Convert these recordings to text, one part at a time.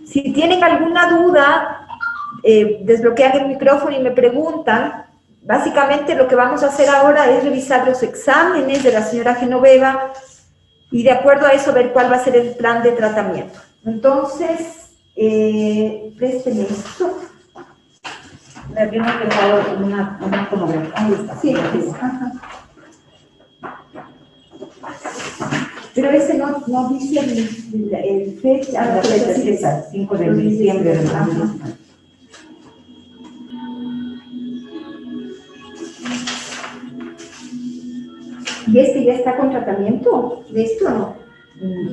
Si tienen alguna duda, desbloquean el micrófono y me preguntan. Básicamente lo que vamos a hacer ahora es revisar los exámenes de la señora Genoveva y de acuerdo a eso ver cuál va a ser el plan de tratamiento. Entonces, presten esto. Yo no he pensado en una tomografía. Ahí está. Sí, ajá. Pero ese no dice el fecha. La fecha es 5 de diciembre del año. ¿Y este ya está con tratamiento? ¿De esto no?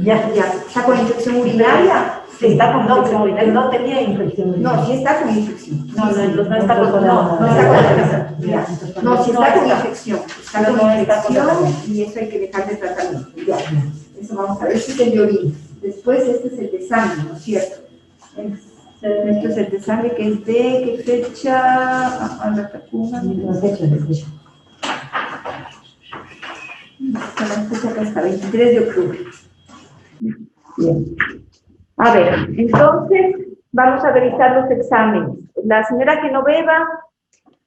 Ya. ¿Está con infección urinaria? Sí, está con infección urinaria. No tenía infección urinaria. No, sí está con infección. No está con infección. No, sí está con infección. Está con infección y eso hay que dejar de tratamiento. Ya. Eso vamos a ver. Este es el de orina. Después este es el de sangre, ¿no es cierto? Esto es el de sangre que es de ¿qué fecha? La fecha. La fecha acá está, 23 de octubre. Bien. A ver, entonces vamos a revisar los exámenes. La señora Genoveva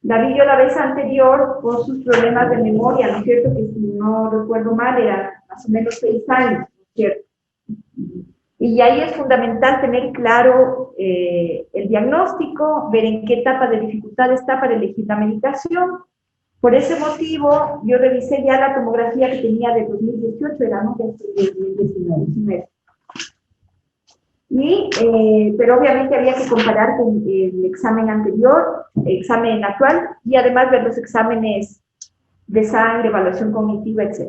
la vi yo la vez anterior por sus problemas de memoria, ¿no es cierto? Que si no recuerdo mal eran más o menos 6 años, ¿no es cierto? Y ahí es fundamental tener claro el diagnóstico, ver en qué etapa de dificultad está para elegir la medicación. Por ese motivo, yo revisé ya la tomografía que tenía de 2018, era no de 2019. Pero obviamente había que comparar con el examen anterior, el examen actual, y además ver los exámenes de sangre, evaluación cognitiva, etc.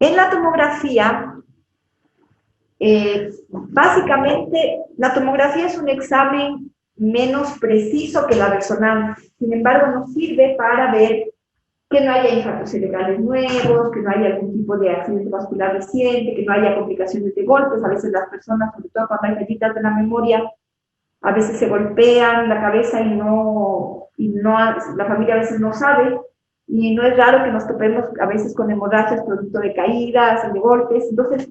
En la tomografía, básicamente, la tomografía es un examen menos preciso que la resonancia. Sin embargo, nos sirve para ver que no haya infartos cerebrales nuevos, que no haya algún tipo de accidente vascular reciente, que no haya complicaciones de golpes. A veces las personas, sobre todo cuando hay fallitas de la memoria, a veces se golpean la cabeza y la familia a veces no sabe, y no es raro que nos topemos a veces con hemorragias producto de caídas, de golpes. Entonces,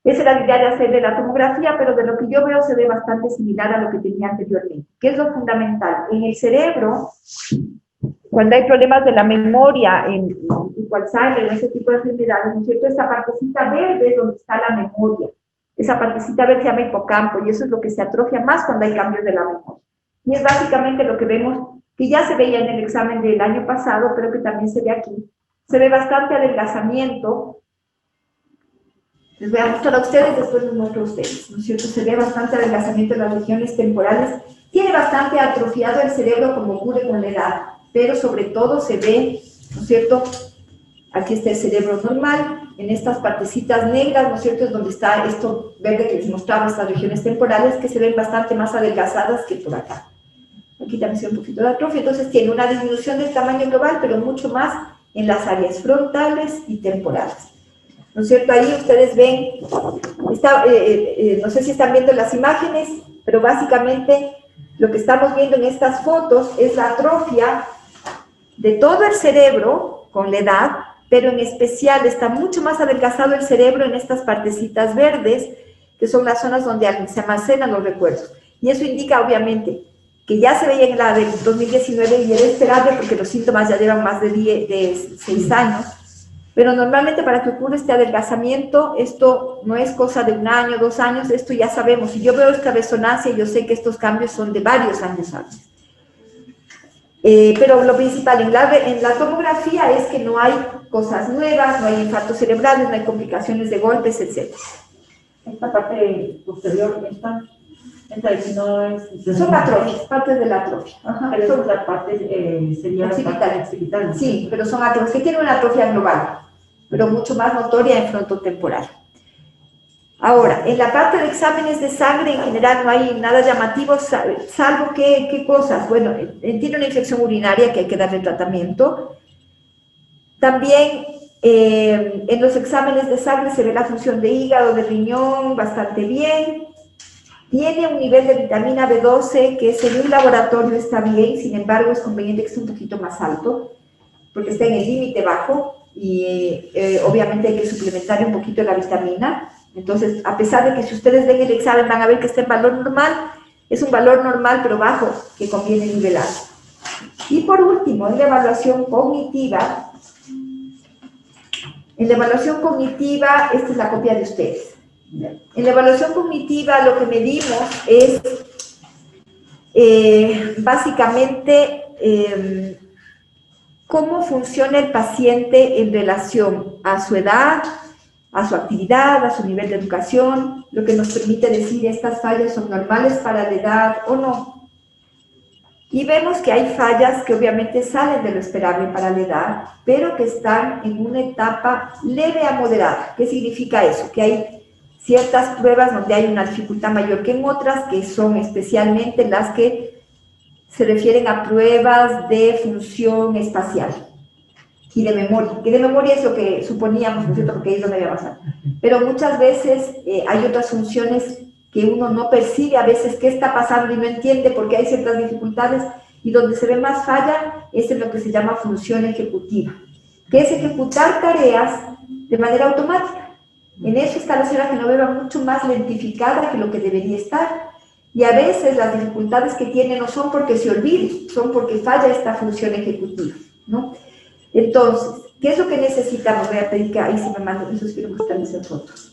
esa era la idea de hacerle la tomografía, pero de lo que yo veo se ve bastante similar a lo que tenía anteriormente. ¿Qué es lo fundamental? En el cerebro, cuando hay problemas de la memoria, en Alzheimer, en ese tipo de enfermedades, ¿no es cierto? Esa partecita verde es donde está la memoria. Esa partecita verde se llama hipocampo, y eso es lo que se atrofia más cuando hay cambios de la memoria. Y es básicamente lo que vemos, que ya se veía en el examen del año pasado, pero que también se ve aquí. Se ve bastante adelgazamiento. Les voy a mostrar a ustedes, después les muestro a ustedes, ¿no es cierto? Se ve bastante adelgazamiento en las regiones temporales. Tiene bastante atrofiado el cerebro, como ocurre con la edad, pero sobre todo se ve, ¿no es cierto? Aquí está el cerebro normal, en estas partecitas negras, ¿no es cierto? Es donde está esto verde que les mostraba, estas regiones temporales, que se ven bastante más adelgazadas que por acá. Aquí también se ve un poquito de atrofia, entonces tiene una disminución del tamaño global, pero mucho más en las áreas frontales y temporales. ¿No es cierto? Ahí ustedes ven, no sé si están viendo las imágenes, pero básicamente lo que estamos viendo en estas fotos es la atrofia de todo el cerebro con la edad, pero en especial está mucho más adelgazado el cerebro en estas partecitas verdes, que son las zonas donde se almacenan los recuerdos. Y eso indica, obviamente, que ya se veía en la del 2019 y era esperable porque los síntomas ya llevan más de 6 años. Pero normalmente para que ocurra este adelgazamiento, esto no es cosa de 1 año, 2 años, esto ya sabemos. Si yo veo esta resonancia, yo sé que estos cambios son de varios años antes. Pero lo principal en la tomografía es que no hay cosas nuevas, no hay infartos cerebrales, no hay complicaciones de golpes, etc. Esta parte posterior, esta de aquí no es... Son atrofias, partes de la atrofia. Ajá, pero son las partes, sería occipital. Sí, pero son atrofias, que tienen una atrofia global, pero mucho más notoria en frontotemporal. Ahora, en la parte de exámenes de sangre en general no hay nada llamativo, salvo qué cosas. Bueno, tiene una infección urinaria que hay que darle tratamiento. También en los exámenes de sangre se ve la función de hígado, de riñón, bastante bien. Tiene un nivel de vitamina B12 que en un laboratorio está bien, sin embargo es conveniente que esté un poquito más alto, porque está en el límite bajo y obviamente hay que suplementar un poquito la vitamina. Entonces, a pesar de que si ustedes ven el examen van a ver que está en valor normal, es un valor normal pero bajo que conviene nivelar. Y por último, en la evaluación cognitiva, esta es la copia de ustedes. En la evaluación cognitiva lo que medimos es básicamente cómo funciona el paciente en relación a su edad, a su actividad, a su nivel de educación, lo que nos permite decir estas fallas son normales para la edad o no. Y vemos que hay fallas que obviamente salen de lo esperable para la edad, pero que están en una etapa leve a moderada. ¿Qué significa eso? Que hay ciertas pruebas donde hay una dificultad mayor que en otras, que son especialmente las que se refieren a pruebas de función espacial y de memoria. Que de memoria es lo que suponíamos, ¿no es cierto? Porque ahí es donde había pasado. Pero muchas veces hay otras funciones que uno no percibe a veces qué está pasando y no entiende porque hay ciertas dificultades, y donde se ve más falla es en lo que se llama función ejecutiva, que es ejecutar tareas de manera automática. En eso está la señora Genoveva mucho más lentificada que lo que debería estar, y a veces las dificultades que tiene no son porque se olvide, son porque falla esta función ejecutiva, ¿no? Entonces, ¿qué es lo que necesitamos? Voy a pedir que ahí se me manden, eso quiero mostrarles en fotos.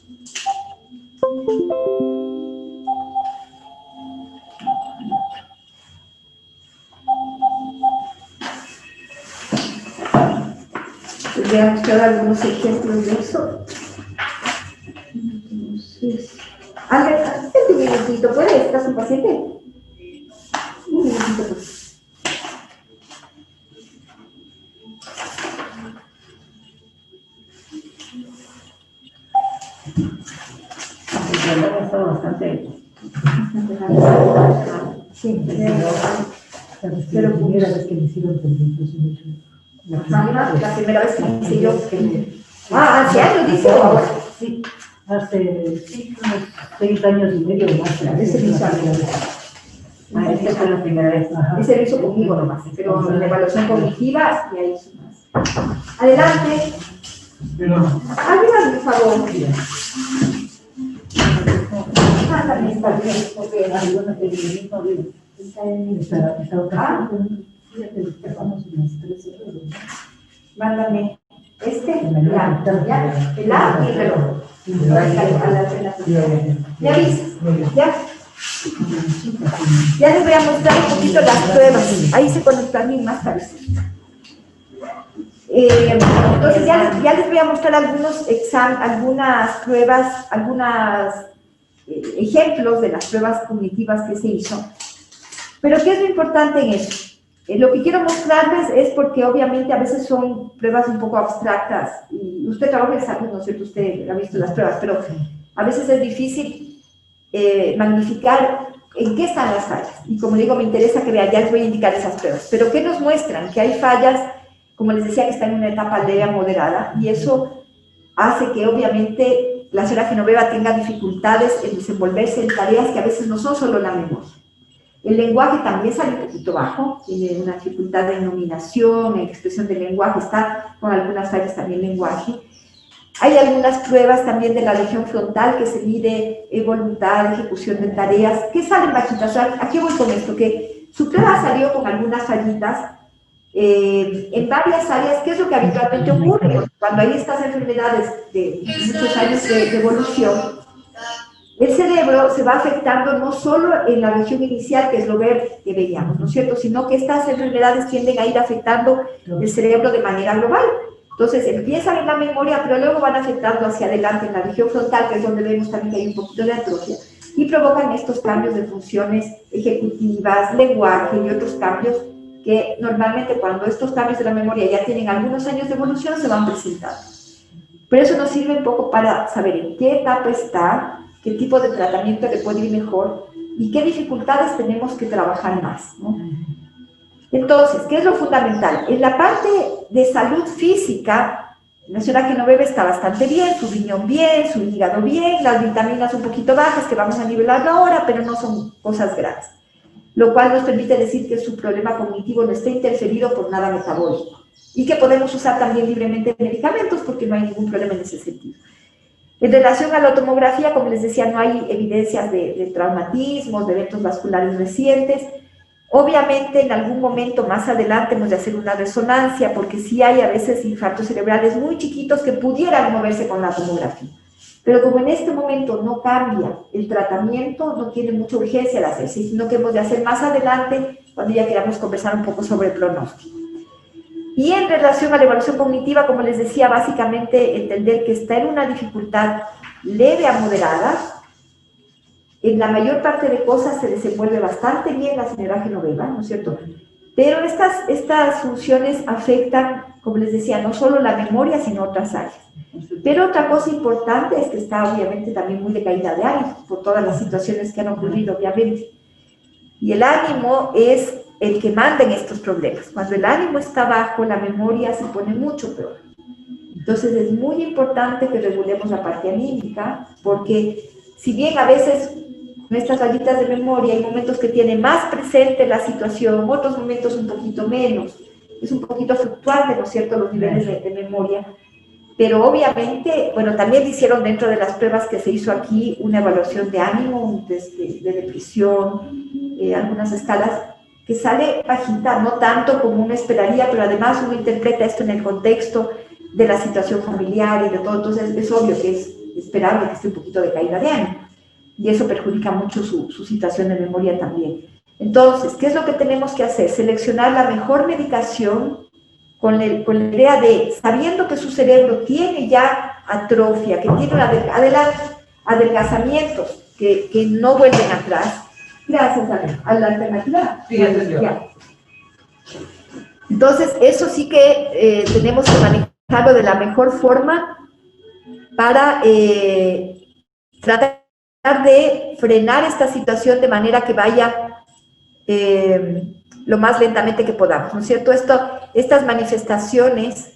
Les voy a mostrar algunos ejemplos de eso. Entonces, un minutito, ¿puede? ¿Estás un paciente? Un minutito, pues. Ha estado bastante. Sí, pero la primera vez que me hicieron pendientes mucho. La primera vez que hice yo. ¿Hace años dice o ahora? Sí, hace unos 6 años y medio o más. Ese lo hizo Esta fue la primera vez. Ese lo hizo conmigo nomás, pero en la evaluación cognitiva ya hizo más. Adelante. Ayúdame, por favor. También está bien, porque alguna que viene no vive. Esta otra. Mándame el A y el reloj. ¿Me avisas? ¿Ya? Ya les voy a mostrar un poquito las pruebas. Ahí se conectan bien más tarde. Entonces ya les voy a mostrar algunas pruebas, ejemplos de las pruebas cognitivas que se hizo. Pero ¿qué es lo importante en eso? Lo que quiero mostrarles es porque obviamente a veces son pruebas un poco abstractas, y usted trabaja en salud, ¿no es cierto? Usted ha visto las pruebas, pero a veces es difícil magnificar en qué están las fallas. Y como digo, me interesa que vean, ya les voy a indicar esas pruebas. Pero ¿qué nos muestran? Que hay fallas, como les decía, que están en una etapa leve a moderada, y eso hace que obviamente la señora Genoveva tenga dificultades en desenvolverse en tareas que a veces no son solo la memoria. El lenguaje también sale un poquito bajo, tiene una dificultad de denominación, en expresión del lenguaje, está con algunas fallas también el lenguaje. Hay algunas pruebas también de la región frontal que se mide voluntad, ejecución de tareas, que salen bajitas. O sea, ¿a qué voy con esto? Que su prueba salió con algunas fallitas en varias áreas, que es lo que habitualmente ocurre cuando hay estas enfermedades de muchos años de evolución. El cerebro se va afectando no solo en la región inicial, que es lo verde que veíamos, ¿no es cierto?, sino que estas enfermedades tienden a ir afectando el cerebro de manera global. Entonces empiezan en la memoria, pero luego van afectando hacia adelante en la región frontal, que es donde vemos también que hay un poquito de atrofia, y provocan estos cambios de funciones ejecutivas, lenguaje y otros cambios que normalmente cuando estos cambios de la memoria ya tienen algunos años de evolución se van presentando. Pero eso nos sirve un poco para saber en qué etapa está, qué tipo de tratamiento le puede ir mejor y qué dificultades tenemos que trabajar más, ¿no? Entonces, ¿qué es lo fundamental? En la parte de salud física, la señora Genoveva está bastante bien, su riñón bien, su hígado bien, las vitaminas un poquito bajas, que vamos a nivelarlo ahora, pero no son cosas graves, lo cual nos permite decir que su problema cognitivo no está interferido por nada metabólico y que podemos usar también libremente medicamentos porque no hay ningún problema en ese sentido. En relación a la tomografía, como les decía, no hay evidencias de traumatismos, de eventos vasculares recientes. Obviamente, en algún momento más adelante hemos de hacer una resonancia, porque sí hay a veces infartos cerebrales muy chiquitos que pudieran moverse con la tomografía. Pero como en este momento no cambia el tratamiento, no tiene mucha urgencia de hacerse, sino que hemos de hacer más adelante, cuando ya queramos conversar un poco sobre el pronóstico. Y en relación a la evaluación cognitiva, como les decía, básicamente entender que está en una dificultad leve a moderada. En la mayor parte de cosas se desenvuelve bastante bien la señora Genoveva, ¿no es cierto? Pero estas funciones afectan, como les decía, no solo la memoria, sino otras áreas. Pero otra cosa importante es que está obviamente también muy decaída de ánimo, por todas las situaciones que han ocurrido, obviamente. Y el ánimo es el que manda en estos problemas. Cuando el ánimo está bajo, la memoria se pone mucho peor. Entonces es muy importante que regulemos la parte anímica, porque si bien a veces con estas rayitas de memoria hay momentos que tiene más presente la situación, otros momentos un poquito menos, es un poquito fluctuante, ¿no es cierto?, los niveles de memoria, pero obviamente, bueno, también hicieron dentro de las pruebas que se hizo aquí una evaluación de ánimo, un test de depresión, algunas escalas, que sale bajita, no tanto como uno esperaría, pero además uno interpreta esto en el contexto de la situación familiar y de todo, entonces es obvio que es esperable que esté un poquito de caída de ánimo, y eso perjudica mucho su situación de memoria también. Entonces, ¿qué es lo que tenemos que hacer? Seleccionar la mejor medicación con la idea de, sabiendo que su cerebro tiene ya atrofia, que tiene adelgazamientos que no vuelven atrás, gracias a la alternativa. Sí, ya. Entonces, eso sí que tenemos que manejarlo de la mejor forma para tratar de frenar esta situación de manera que vaya lo más lentamente que podamos, ¿no es cierto? Estas manifestaciones,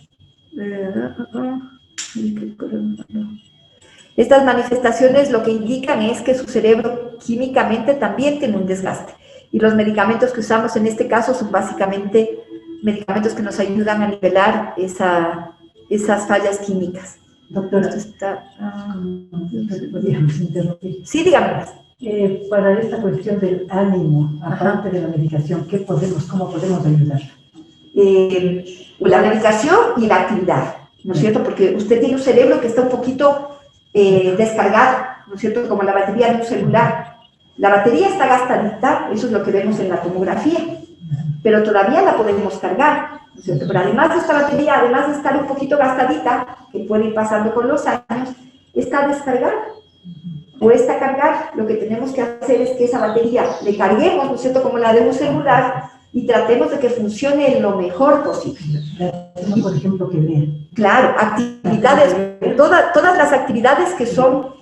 lo que indican es que su cerebro químicamente también tiene un desgaste. Y los medicamentos que usamos en este caso son básicamente medicamentos que nos ayudan a nivelar esas fallas químicas. Doctora, podríamos interrumpir. Sí, dígame. Para esta cuestión del ánimo, aparte de la medicación, ¿cómo podemos ayudar? La medicación y la actividad, ¿no es cierto? Porque usted tiene un cerebro que está un poquito descargado, ¿no es cierto? Como la batería de un celular. La batería está gastadita, eso es lo que vemos en la tomografía, pero todavía la podemos cargar, ¿no es cierto? Pero además de esta batería, además de estar un poquito gastadita, que puede ir pasando con los años, está descargada. Cuesta cargar, lo que tenemos que hacer es que esa batería le carguemos, ¿no es cierto?, como la de un celular, y tratemos de que funcione lo mejor posible. Por ejemplo, que vean. Claro, actividades, todas las actividades que son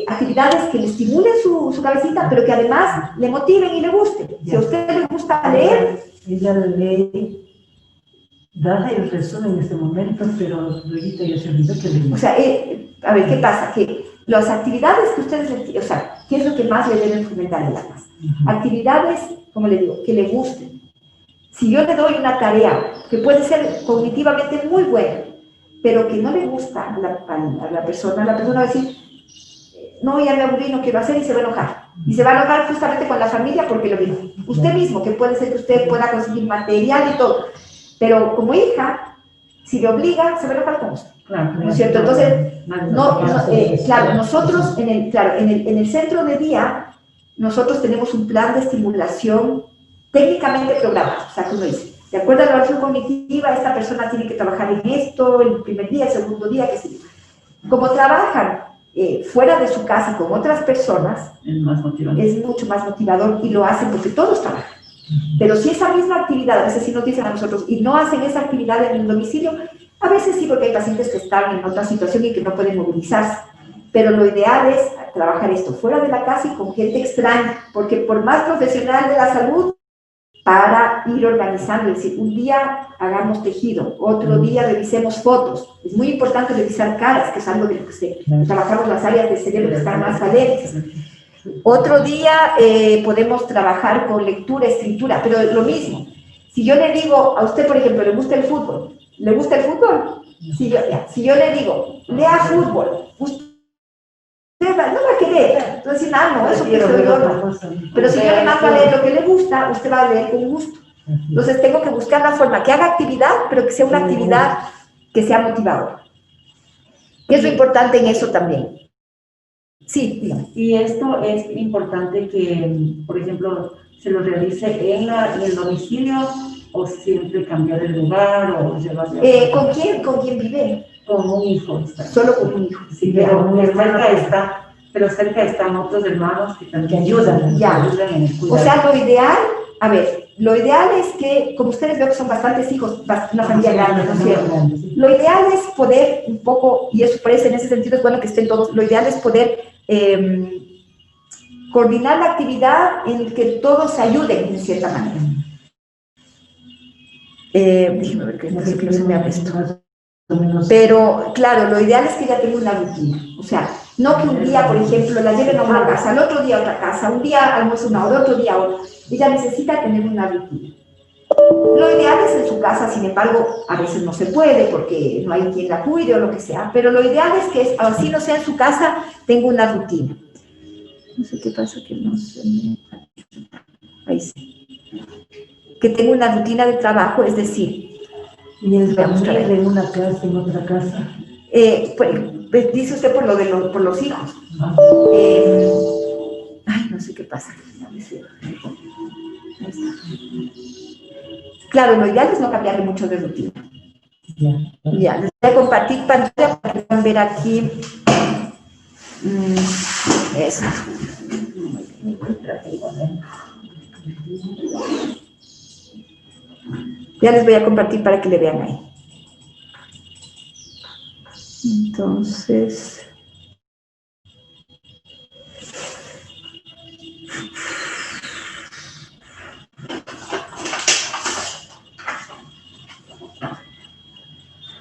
actividades que le estimulen su cabecita, pero que además le motiven y le gusten. Si a usted le gusta leer... Ella lee, da el resumen en este momento, pero luego ya se olvidó que leía. O sea, a ver, ¿qué pasa? Que las actividades que ustedes, o sea, ¿qué es lo que más le deben fomentar en la casa? Actividades, como le digo, que le gusten. Si yo le doy una tarea que puede ser cognitivamente muy buena, pero que no le gusta a la persona va a decir, no, ya me aburrí, no quiero hacer, y se va a enojar. Y se va a enojar justamente con la familia porque lo mismo. Usted mismo, que puede ser que usted pueda conseguir material y todo, pero como hija, si le obliga, se va a enojar con usted. Claro, ¿No es cierto? Entonces, claro, nosotros en el centro de día, nosotros tenemos un plan de estimulación técnicamente programado. O sea, que uno dice, de acuerdo a la evaluación cognitiva, esta persona tiene que trabajar en esto, el primer día, el segundo día, qué sé yo. Como trabajan fuera de su casa y con otras personas, es mucho más motivador y lo hacen porque todos trabajan. Pero si esa misma actividad, a veces sí nos dicen a nosotros, y no hacen esa actividad en el domicilio, a veces sí, porque hay pacientes que están en otra situación y que no pueden movilizarse. Pero lo ideal es trabajar esto fuera de la casa y con gente extraña, porque por más profesional de la salud, para ir organizando, es decir, un día hagamos tejido, otro día revisemos fotos. Es muy importante revisar caras, que es algo de lo que trabajamos las áreas del cerebro que están más valentes. Otro día podemos trabajar con lectura, escritura, pero lo mismo. Si yo le digo a usted, por ejemplo, ¿le gusta el fútbol? ¿Le gusta el fútbol? Si yo le digo, lea fútbol, no va a querer. Entonces, no, eso que soy yo no. Pero si yo le mando a leer lo que le gusta, usted va a leer con gusto. Entonces tengo que buscar la forma que haga actividad, pero que sea una actividad que sea motivadora. ¿Qué es lo importante en eso también? Sí, dígame. Y esto es importante que, por ejemplo, se lo realice en el domicilio o siempre cambiar el lugar o llevarlo. ¿Con quién vive? Con un hijo. Solo con un hijo. Sí, pero cerca están otros hermanos que también ayudan. Ya. Ayudan en el cuidado. O sea, lo ideal, a ver, lo ideal es que, como ustedes ven que son bastantes hijos, una familia grande, ¿no es cierto? Lo ideal es poder un poco, y eso parece en ese sentido es bueno que estén todos, lo ideal es poder coordinar la actividad en que todos se ayuden de cierta manera. Déjeme ver que no se me ha visto. Pero, claro, lo ideal es que ella tenga una rutina. O sea, no que un día, por ejemplo, la lleven a una casa, al otro día a otra casa, un día almuerza una hora, otro día otra. Ella necesita tener una rutina. Lo ideal es en su casa, sin embargo, a veces no se puede porque no hay quien la cuide o lo que sea, pero lo ideal es que, así no sea en su casa, tenga una rutina. No sé qué pasa, que no se me... Ahí sí. Que tenga una rutina de trabajo, es decir... Y es de una casa en otra casa. Pues, dice usted por los hijos. Ay, no sé qué pasa. Claro, lo ideal es no cambiarle mucho de rutina. Ya, les voy a compartir pantalla para que puedan ver aquí. Esto. Ya les voy a compartir para que le vean ahí. Entonces...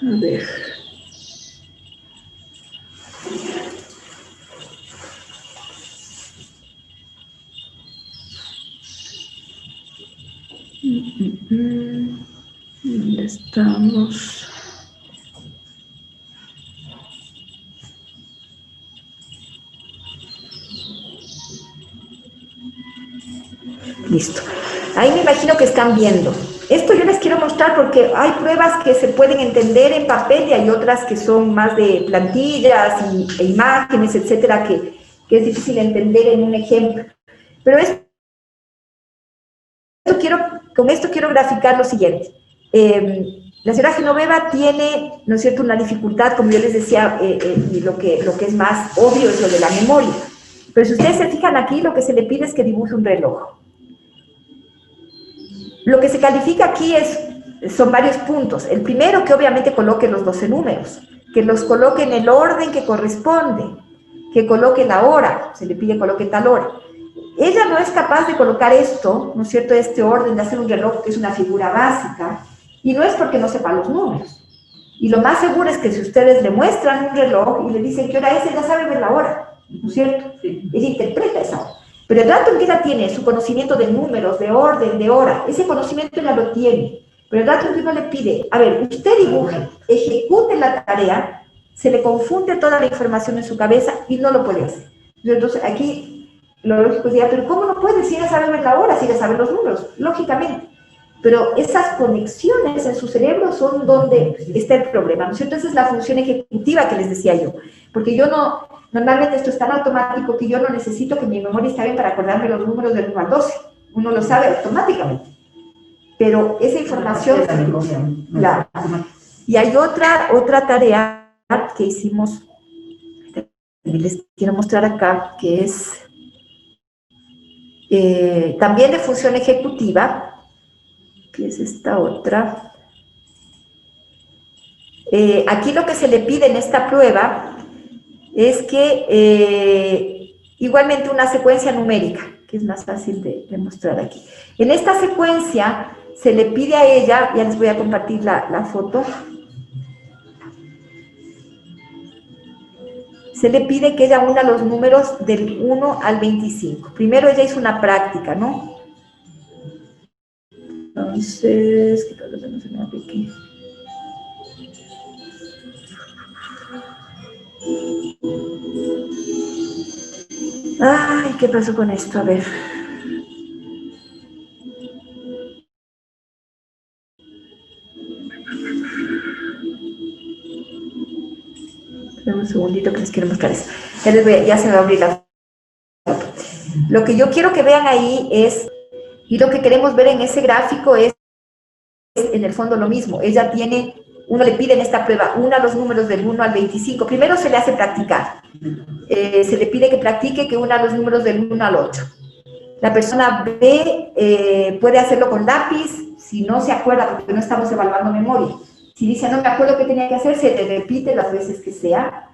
A ver. ¿Dónde estamos? Listo. Ahí me imagino que están viendo. Esto yo les quiero mostrar porque hay pruebas que se pueden entender en papel y hay otras que son más de plantillas e imágenes, etcétera, que es difícil entender en un ejemplo. Pero con esto quiero graficar lo siguiente. La señora Genoveva tiene, ¿no es cierto?, una dificultad, como yo les decía, y lo que es más obvio es lo de la memoria. Pero si ustedes se fijan aquí, lo que se le pide es que dibuje un reloj. Lo que se califica aquí son varios puntos. El primero, que obviamente coloque los 12 números, que los coloque en el orden que corresponde, que coloque la hora, se le pide coloque tal hora. Ella no es capaz de colocar esto, ¿no es cierto?, este orden de hacer un reloj, que es una figura básica, y no es porque no sepa los números. Y lo más seguro es que si ustedes le muestran un reloj y le dicen qué hora es, ella sabe ver la hora, ¿no es cierto? Sí. Ella interpreta esa hora. Pero el rato en que ella tiene su conocimiento de números, de orden, de hora, ese conocimiento ella lo tiene. Pero el rato en que uno le pide, a ver, usted dibuje, ejecute la tarea, se le confunde toda la información en su cabeza y no lo puede hacer. Entonces aquí lo lógico sería, pero ¿cómo no puede si ella sabe ver la hora, si ella sabe los números? Lógicamente. Pero esas conexiones en su cerebro son donde está el problema, ¿no es cierto? Esa es la función ejecutiva que les decía yo. Porque yo no, normalmente esto es tan automático que yo no necesito que mi memoria esté bien para acordarme los números del 1 al 12. Uno lo sabe automáticamente. Pero esa información... Claro. Y hay otra tarea que hicimos, les quiero mostrar acá, que es también de función ejecutiva, que es esta otra. Aquí lo que se le pide en esta prueba es que igualmente una secuencia numérica, que es más fácil de mostrar aquí. En esta secuencia se le pide a ella, ya les voy a compartir la foto, se le pide que ella una los números del 1 al 25. Primero ella hizo una práctica, ¿no? Entonces, ¿qué pasa? No se me abre aquí. Ay, ¿qué pasó con esto? A ver. Un segundito que les quiero mostrar eso. Ya se me va a abrir la foto. Lo que yo quiero que vean ahí es, y lo que queremos ver en ese gráfico es en el fondo lo mismo. Ella tiene, uno le pide en esta prueba, los números del 1 al 25. Primero se le hace practicar. Se le pide que practique que una los números del 1 al 8. La persona B puede hacerlo con lápiz, si no se acuerda, porque no estamos evaluando memoria. Si dice, no me acuerdo qué tenía que hacer, se le repite las veces que sea,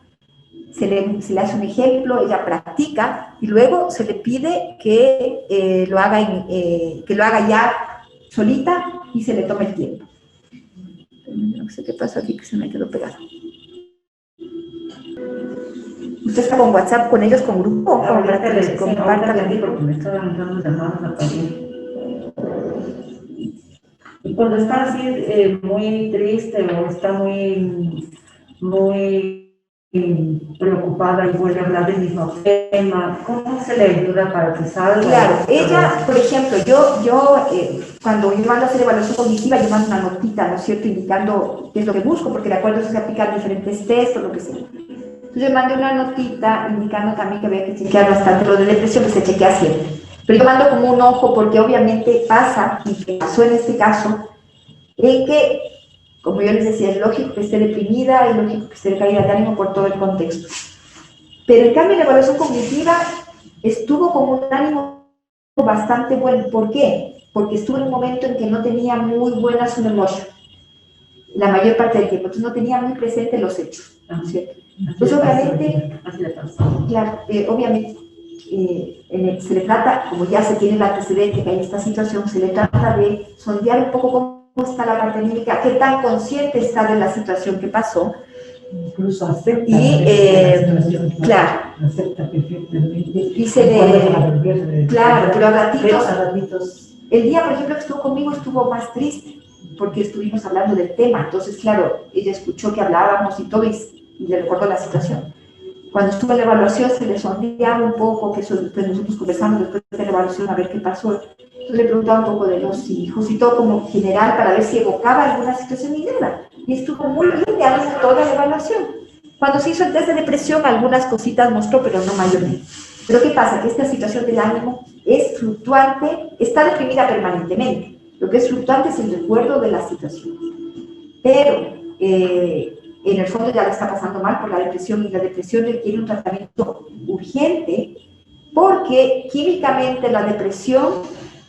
se le hace un ejemplo, ella practica, y luego se le pide que lo haga ya solita y se le tome el tiempo. No sé qué pasó aquí, que se me quedó pegado. ¿Usted está con WhatsApp con ellos, con grupo? ¿O compartan aquí porque me estaban dando llamadas también. Y cuando está así muy triste o está muy preocupada y vuelve a hablar del mismo tema, ¿cómo se le ayuda para que salga? Claro, ella, por ejemplo, cuando yo mando a hacer evaluación cognitiva, yo mando una notita, ¿no es cierto?, indicando qué es lo que busco, porque de acuerdo a eso se aplican diferentes test o lo que sea. Entonces yo mandé una notita indicando también que había que chequear bastante lo de depresión, que se chequea siempre. Pero yo mando como un ojo porque obviamente pasa, y que pasó en este caso, en que, como yo les decía, es lógico que esté deprimida, es lógico que esté de caída de ánimo por todo el contexto. Pero en cambio la evaluación cognitiva estuvo con un ánimo bastante bueno. ¿Por qué? Porque estuvo en un momento en que no tenía muy buena su memoria, la mayor parte del tiempo, entonces no tenía muy presente los hechos, ¿no es cierto? Pues obviamente, claro, obviamente se le trata, como ya se tiene el antecedente que hay esta situación, se le trata de sondear un poco cómo está la parte anímica, qué tan consciente está de la situación que pasó. Incluso acepta claro, acepta perfectamente. Y se le, claro, pero a ratitos, el día, por ejemplo, que estuvo conmigo estuvo más triste, porque estuvimos hablando del tema, entonces, claro, ella escuchó que hablábamos y todo, y le recordó la situación. Cuando estuvo en la evaluación se le sondeaba un poco, que nosotros conversamos después de la evaluación a ver qué pasó. Entonces le preguntaba un poco de los hijos y todo como general para ver si evocaba alguna situación y nada. Y estuvo muy bien de ánimo toda la evaluación. Cuando se hizo el test de depresión, algunas cositas mostró, pero no mayormente. Pero ¿qué pasa? Que esta situación del ánimo es fluctuante, está deprimida permanentemente. Lo que es fluctuante es el recuerdo de la situación. Pero en el fondo ya le está pasando mal por la depresión, y la depresión requiere un tratamiento urgente porque químicamente la depresión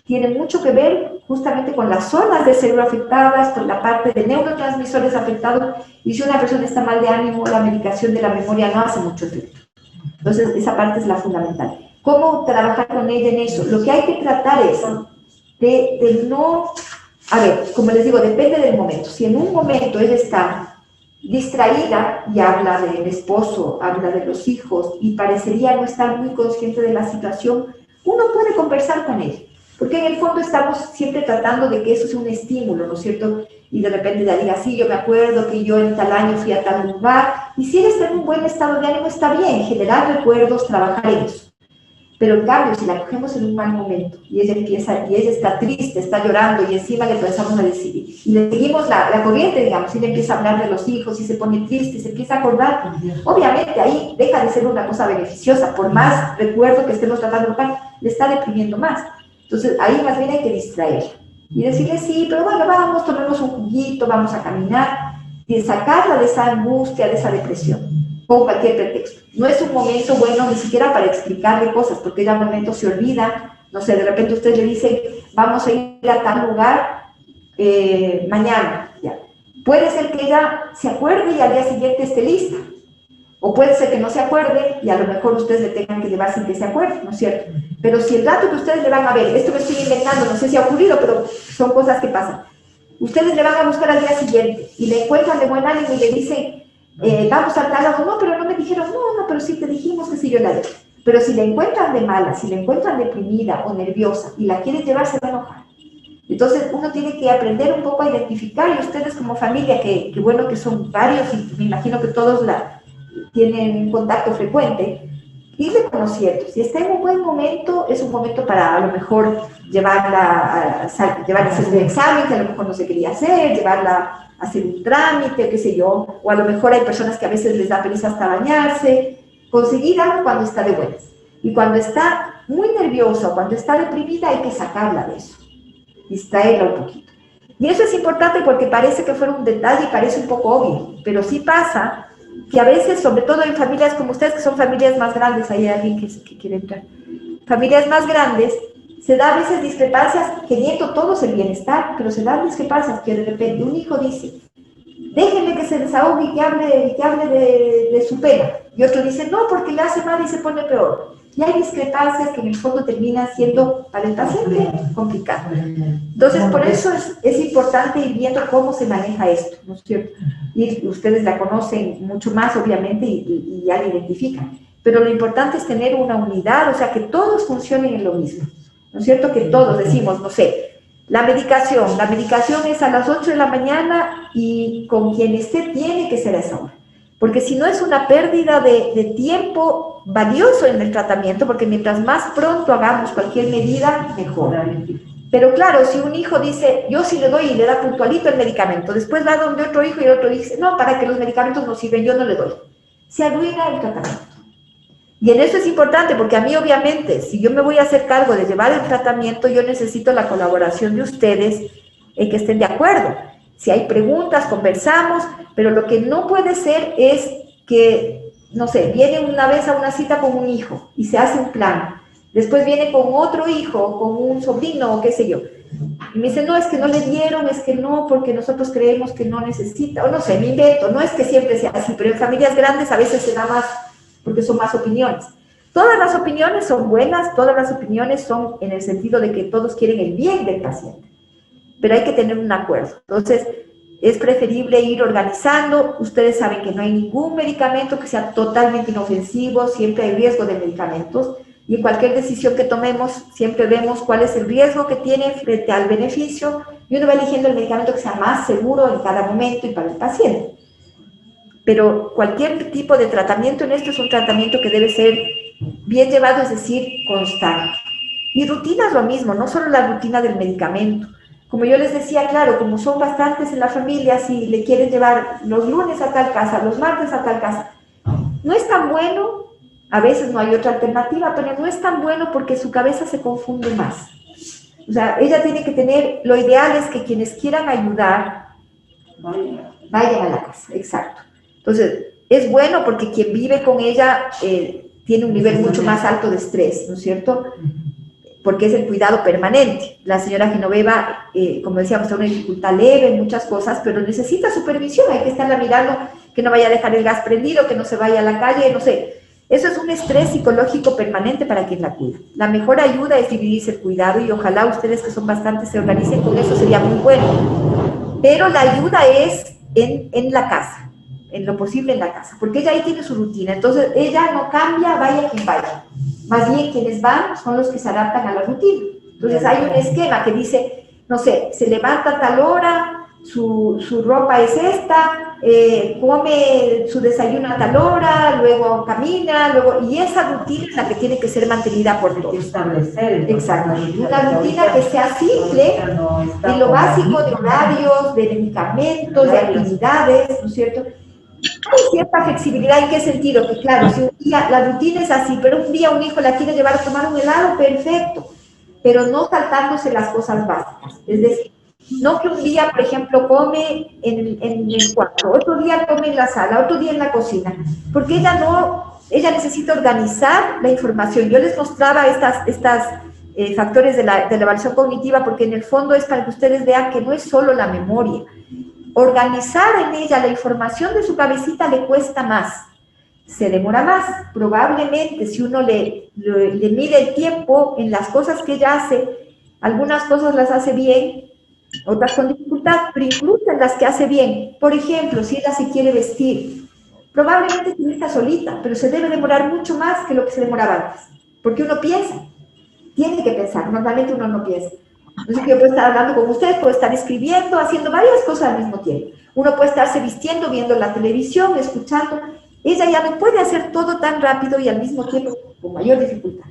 tiene mucho que ver justamente con las zonas del cerebro afectadas, con la parte de neurotransmisores afectados, y si una persona está mal de ánimo, la medicación de la memoria no hace mucho efecto. Entonces esa parte es la fundamental. ¿Cómo trabajar con ella en eso? Lo que hay que tratar es de no, a ver, como les digo, depende del momento. Si en un momento ella está distraída y habla del esposo, habla de los hijos y parecería no estar muy consciente de la situación, uno puede conversar con ella, porque en el fondo estamos siempre tratando de que eso sea un estímulo, ¿no es cierto? Y de repente ella diga, sí, yo me acuerdo que yo en tal año fui a tal lugar, y si ella está en un buen estado de ánimo está bien, generar recuerdos, trabajar en eso. Pero en cambio, si la cogemos en un mal momento y ella está triste, está llorando, y encima le empezamos a decir, y le seguimos la corriente, digamos, y le empieza a hablar de los hijos y se pone triste, se empieza a acordar, obviamente ahí deja de ser una cosa beneficiosa, por más recuerdo que estemos tratando de buscar, le está deprimiendo más. Entonces ahí más bien hay que distraerla y decirle, sí, pero bueno, vamos, tomemos un juguito, vamos a caminar, y sacarla de esa angustia, de esa depresión, con cualquier pretexto. No es un momento bueno ni siquiera para explicarle cosas, porque ella al momento se olvida, no sé, de repente usted le dice, vamos a ir a tal lugar mañana, ya. Puede ser que ella se acuerde y al día siguiente esté lista, o puede ser que no se acuerde y a lo mejor ustedes le tengan que llevar sin que se acuerde, ¿no es cierto? Pero si el dato que ustedes le van a ver, esto me estoy inventando, no sé si ha ocurrido, pero son cosas que pasan, ustedes le van a buscar al día siguiente y le encuentran de buen ánimo y le dicen, vamos a tal lado, no, pero no me dijeron, no, pero sí te dijimos que sí yo la dejé. Pero si la encuentran de mala, si la encuentran deprimida o nerviosa y la quieren llevar, se va a enojar. Entonces uno tiene que aprender un poco a identificar, y ustedes como familia, que bueno que son varios y me imagino que todos tienen un contacto frecuente, irle conociendo. Si está en un buen momento, es un momento para a lo mejor llevarla a hacer un examen que a lo mejor no se quería hacer, llevarla a hacer un trámite, qué sé yo, o a lo mejor hay personas que a veces les da pereza hasta bañarse, conseguir algo cuando está de buenas. Y cuando está muy nerviosa, cuando está deprimida, hay que sacarla de eso, distraerla un poquito. Y eso es importante porque parece que fuera un detalle y parece un poco obvio, pero sí pasa que a veces, sobre todo en familias como ustedes, que son familias más grandes, hay alguien que quiere entrar, familias más grandes, se da a veces discrepancias, queriendo todos el bienestar, pero se dan discrepancias que de repente un hijo dice, déjenme que se desahogue y que hable de su pena, y otro dice, no, porque le hace mal y se pone peor. Y hay discrepancias que en el fondo terminan siendo para el paciente complicado. Entonces, por eso es importante ir viendo cómo se maneja esto, ¿no es cierto? Y ustedes la conocen mucho más, obviamente, y ya la identifican. Pero lo importante es tener una unidad, o sea, que todos funcionen en lo mismo, ¿no es cierto? Que todos decimos, no sé, la medicación es a las 8 de la mañana y con quien esté tiene que ser a esa hora. Porque si no es una pérdida de tiempo valioso en el tratamiento, porque mientras más pronto hagamos cualquier medida, mejor. Pero claro, si un hijo dice, yo sí le doy y le da puntualito el medicamento, después va donde otro hijo y el otro dice, no, para que los medicamentos no sirven, yo no le doy. Se arruina el tratamiento. Y en eso es importante, porque a mí obviamente, si yo me voy a hacer cargo de llevar el tratamiento, yo necesito la colaboración de ustedes en que estén de acuerdo. Si hay preguntas, conversamos, pero lo que no puede ser es que, no sé, viene una vez a una cita con un hijo y se hace un plan. Después viene con otro hijo, con un sobrino o qué sé yo. Y me dice, no, es que no le dieron, es que no, porque nosotros creemos que no necesita, o no sé, me invento. No es que siempre sea así, pero en familias grandes a veces se da más, porque son más opiniones. Todas las opiniones son buenas, todas las opiniones son en el sentido de que todos quieren el bien del paciente, pero hay que tener un acuerdo. Entonces, es preferible ir organizando. Ustedes saben que no hay ningún medicamento que sea totalmente inofensivo, siempre hay riesgo de medicamentos, y en cualquier decisión que tomemos, siempre vemos cuál es el riesgo que tiene frente al beneficio, y uno va eligiendo el medicamento que sea más seguro en cada momento y para el paciente. Pero cualquier tipo de tratamiento en esto es un tratamiento que debe ser bien llevado, es decir, constante. Y rutina es lo mismo, no solo la rutina del medicamento. Como yo les decía, claro, como son bastantes en la familia, si le quieren llevar los lunes a tal casa, los martes a tal casa, no es tan bueno, a veces no hay otra alternativa, pero no es tan bueno porque su cabeza se confunde más. O sea, ella tiene que tener, lo ideal es que quienes quieran ayudar, vayan a la casa, exacto. Entonces, es bueno porque quien vive con ella tiene un nivel mucho más alto de estrés, ¿no es cierto? Porque es el cuidado permanente. La señora Genoveva, como decíamos, está en una dificultad leve en muchas cosas, pero necesita supervisión, hay que estarla mirando, que no vaya a dejar el gas prendido, que no se vaya a la calle, no sé. Eso es un estrés psicológico permanente para quien la cuida. La mejor ayuda es dividirse el cuidado y ojalá ustedes que son bastantes se organicen con eso, sería muy bueno. Pero la ayuda es en la casa, en lo posible en la casa, porque ella ahí tiene su rutina, entonces ella no cambia, vaya quien vaya. Más bien quienes van son los que se adaptan a la rutina. Entonces hay un esquema que dice, no sé, se levanta a tal hora, su ropa es esta, come su desayuno a tal hora, luego camina, y esa rutina es la que tiene que ser mantenida por todos. Establecer. Exacto. Una rutina que sea simple, en lo básico de horarios, de medicamentos, de actividades, ¿no es cierto? Hay cierta flexibilidad. ¿En qué sentido? Que claro, si un día la rutina es así, pero un día un hijo la quiere llevar a tomar un helado, perfecto, pero no saltándose las cosas básicas. Es decir, no que un día, por ejemplo, come en el cuarto, otro día come en la sala, otro día en la cocina, porque ella necesita organizar la información. Yo les mostraba estas factores de la evaluación cognitiva, porque en el fondo es para que ustedes vean que no es solo la memoria. Organizar en ella la información de su cabecita le cuesta más, se demora más. Probablemente si uno le mide el tiempo en las cosas que ella hace, algunas cosas las hace bien, otras con dificultad, pero incluso en las que hace bien. Por ejemplo, si ella se quiere vestir, probablemente se vista solita, pero se debe demorar mucho más que lo que se demoraba antes, porque uno piensa, tiene que pensar, normalmente uno no piensa. Entonces yo puedo estar hablando con ustedes, puedo estar escribiendo, haciendo varias cosas al mismo tiempo. Uno puede estarse vistiendo, viendo la televisión, escuchando. Ella ya no puede hacer todo tan rápido y al mismo tiempo con mayor dificultad.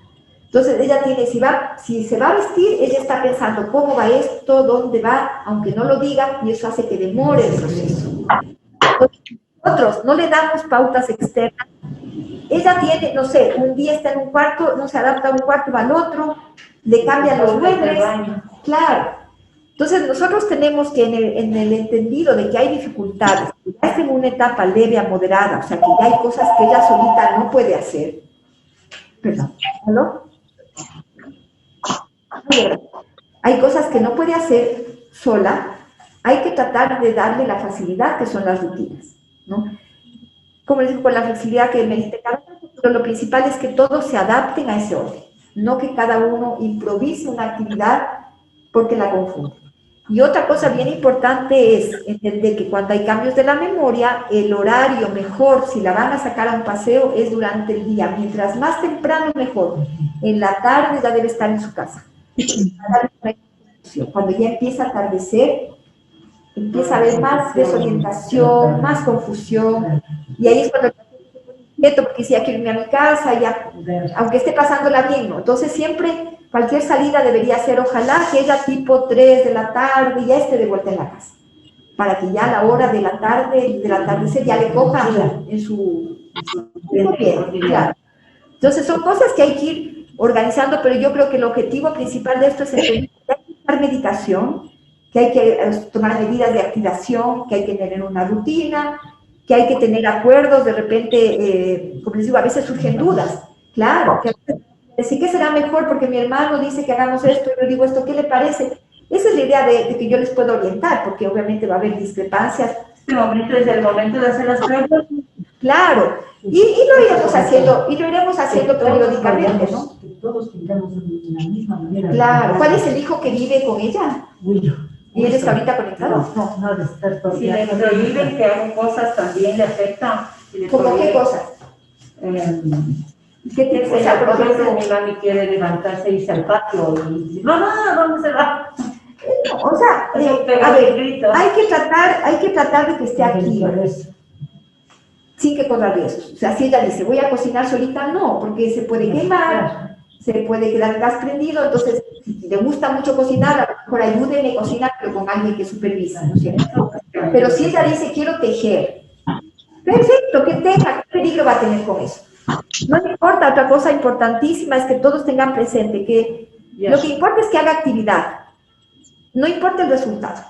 Entonces ella tiene, si se va a vestir, ella está pensando cómo va esto, dónde va, aunque no lo diga, y eso hace que demore el proceso. Nosotros no le damos pautas externas. Ella tiene, no sé, un día está en un cuarto, no se adapta a un cuarto, va al otro, le cambian los muebles, claro. Entonces nosotros tenemos que en el entendido de que hay dificultades, que ya está en una etapa leve a moderada, o sea que ya hay cosas que ella solita no puede hacer. Perdón, ¿aló? Hay cosas que no puede hacer sola, hay que tratar de darle la facilidad que son las rutinas, ¿no? Como les digo, con la flexibilidad que merece cada uno, pero lo principal es que todos se adapten a ese orden, no que cada uno improvise una actividad porque la confunde. Y otra cosa bien importante es entender que cuando hay cambios de la memoria, el horario mejor, si la van a sacar a un paseo, es durante el día. Mientras más temprano, mejor. En la tarde ya debe estar en su casa. Cuando ya empieza a atardecer, empieza a haber más desorientación, más confusión, y ahí es cuando quieto, porque si ya quiero irme a mi casa, ya, aunque esté pasándola bien, ¿no? Entonces siempre, cualquier salida debería ser, ojalá que ella tipo 3 de la tarde ya esté de vuelta en la casa, para que ya a la hora de la tarde, del atardecer, ya le coja en su bien, claro. Entonces son cosas que hay que ir organizando, pero yo creo que el objetivo principal de esto es entender que hay que dar medicación, que hay que tomar medidas de activación, que hay que tener una rutina, que hay que tener acuerdos, de repente, como les digo, a veces surgen dudas, claro, que decir que será mejor porque mi hermano dice que hagamos esto, y yo digo esto, ¿qué le parece? Esa es la idea de que yo les puedo orientar, porque obviamente va a haber discrepancias. Desde el momento de hacer las pruebas. Claro, y lo iremos haciendo periódicamente, ¿no? Que todos tengamos la misma manera. Claro, ¿cuál es el hijo que vive con ella? Willo. ¿Y él está ahorita conectado? No, de estar todo. Si le prohíben que hagan cosas, también le afecta. ¿Cómo qué cosas? ¿Qué tipo? O sea, por ejemplo, mi mami quiere levantarse y irse al patio y dice, no, ¿dónde se va? O sea, a ver, hay que tratar de que esté aquí, sin que corra riesgos. O sea, si ella dice, voy a cocinar solita, no, porque se puede quemar, se puede quedar el gas prendido, entonces, si le gusta mucho cocinar, a lo mejor ayúdenme a cocinar, pero con alguien que supervisa, ¿no es cierto? Pero si ella dice, quiero tejer, perfecto, que teja, ¿qué peligro va a tener con eso? No importa, otra cosa importantísima es que todos tengan presente que lo que importa es que haga actividad, no importa el resultado.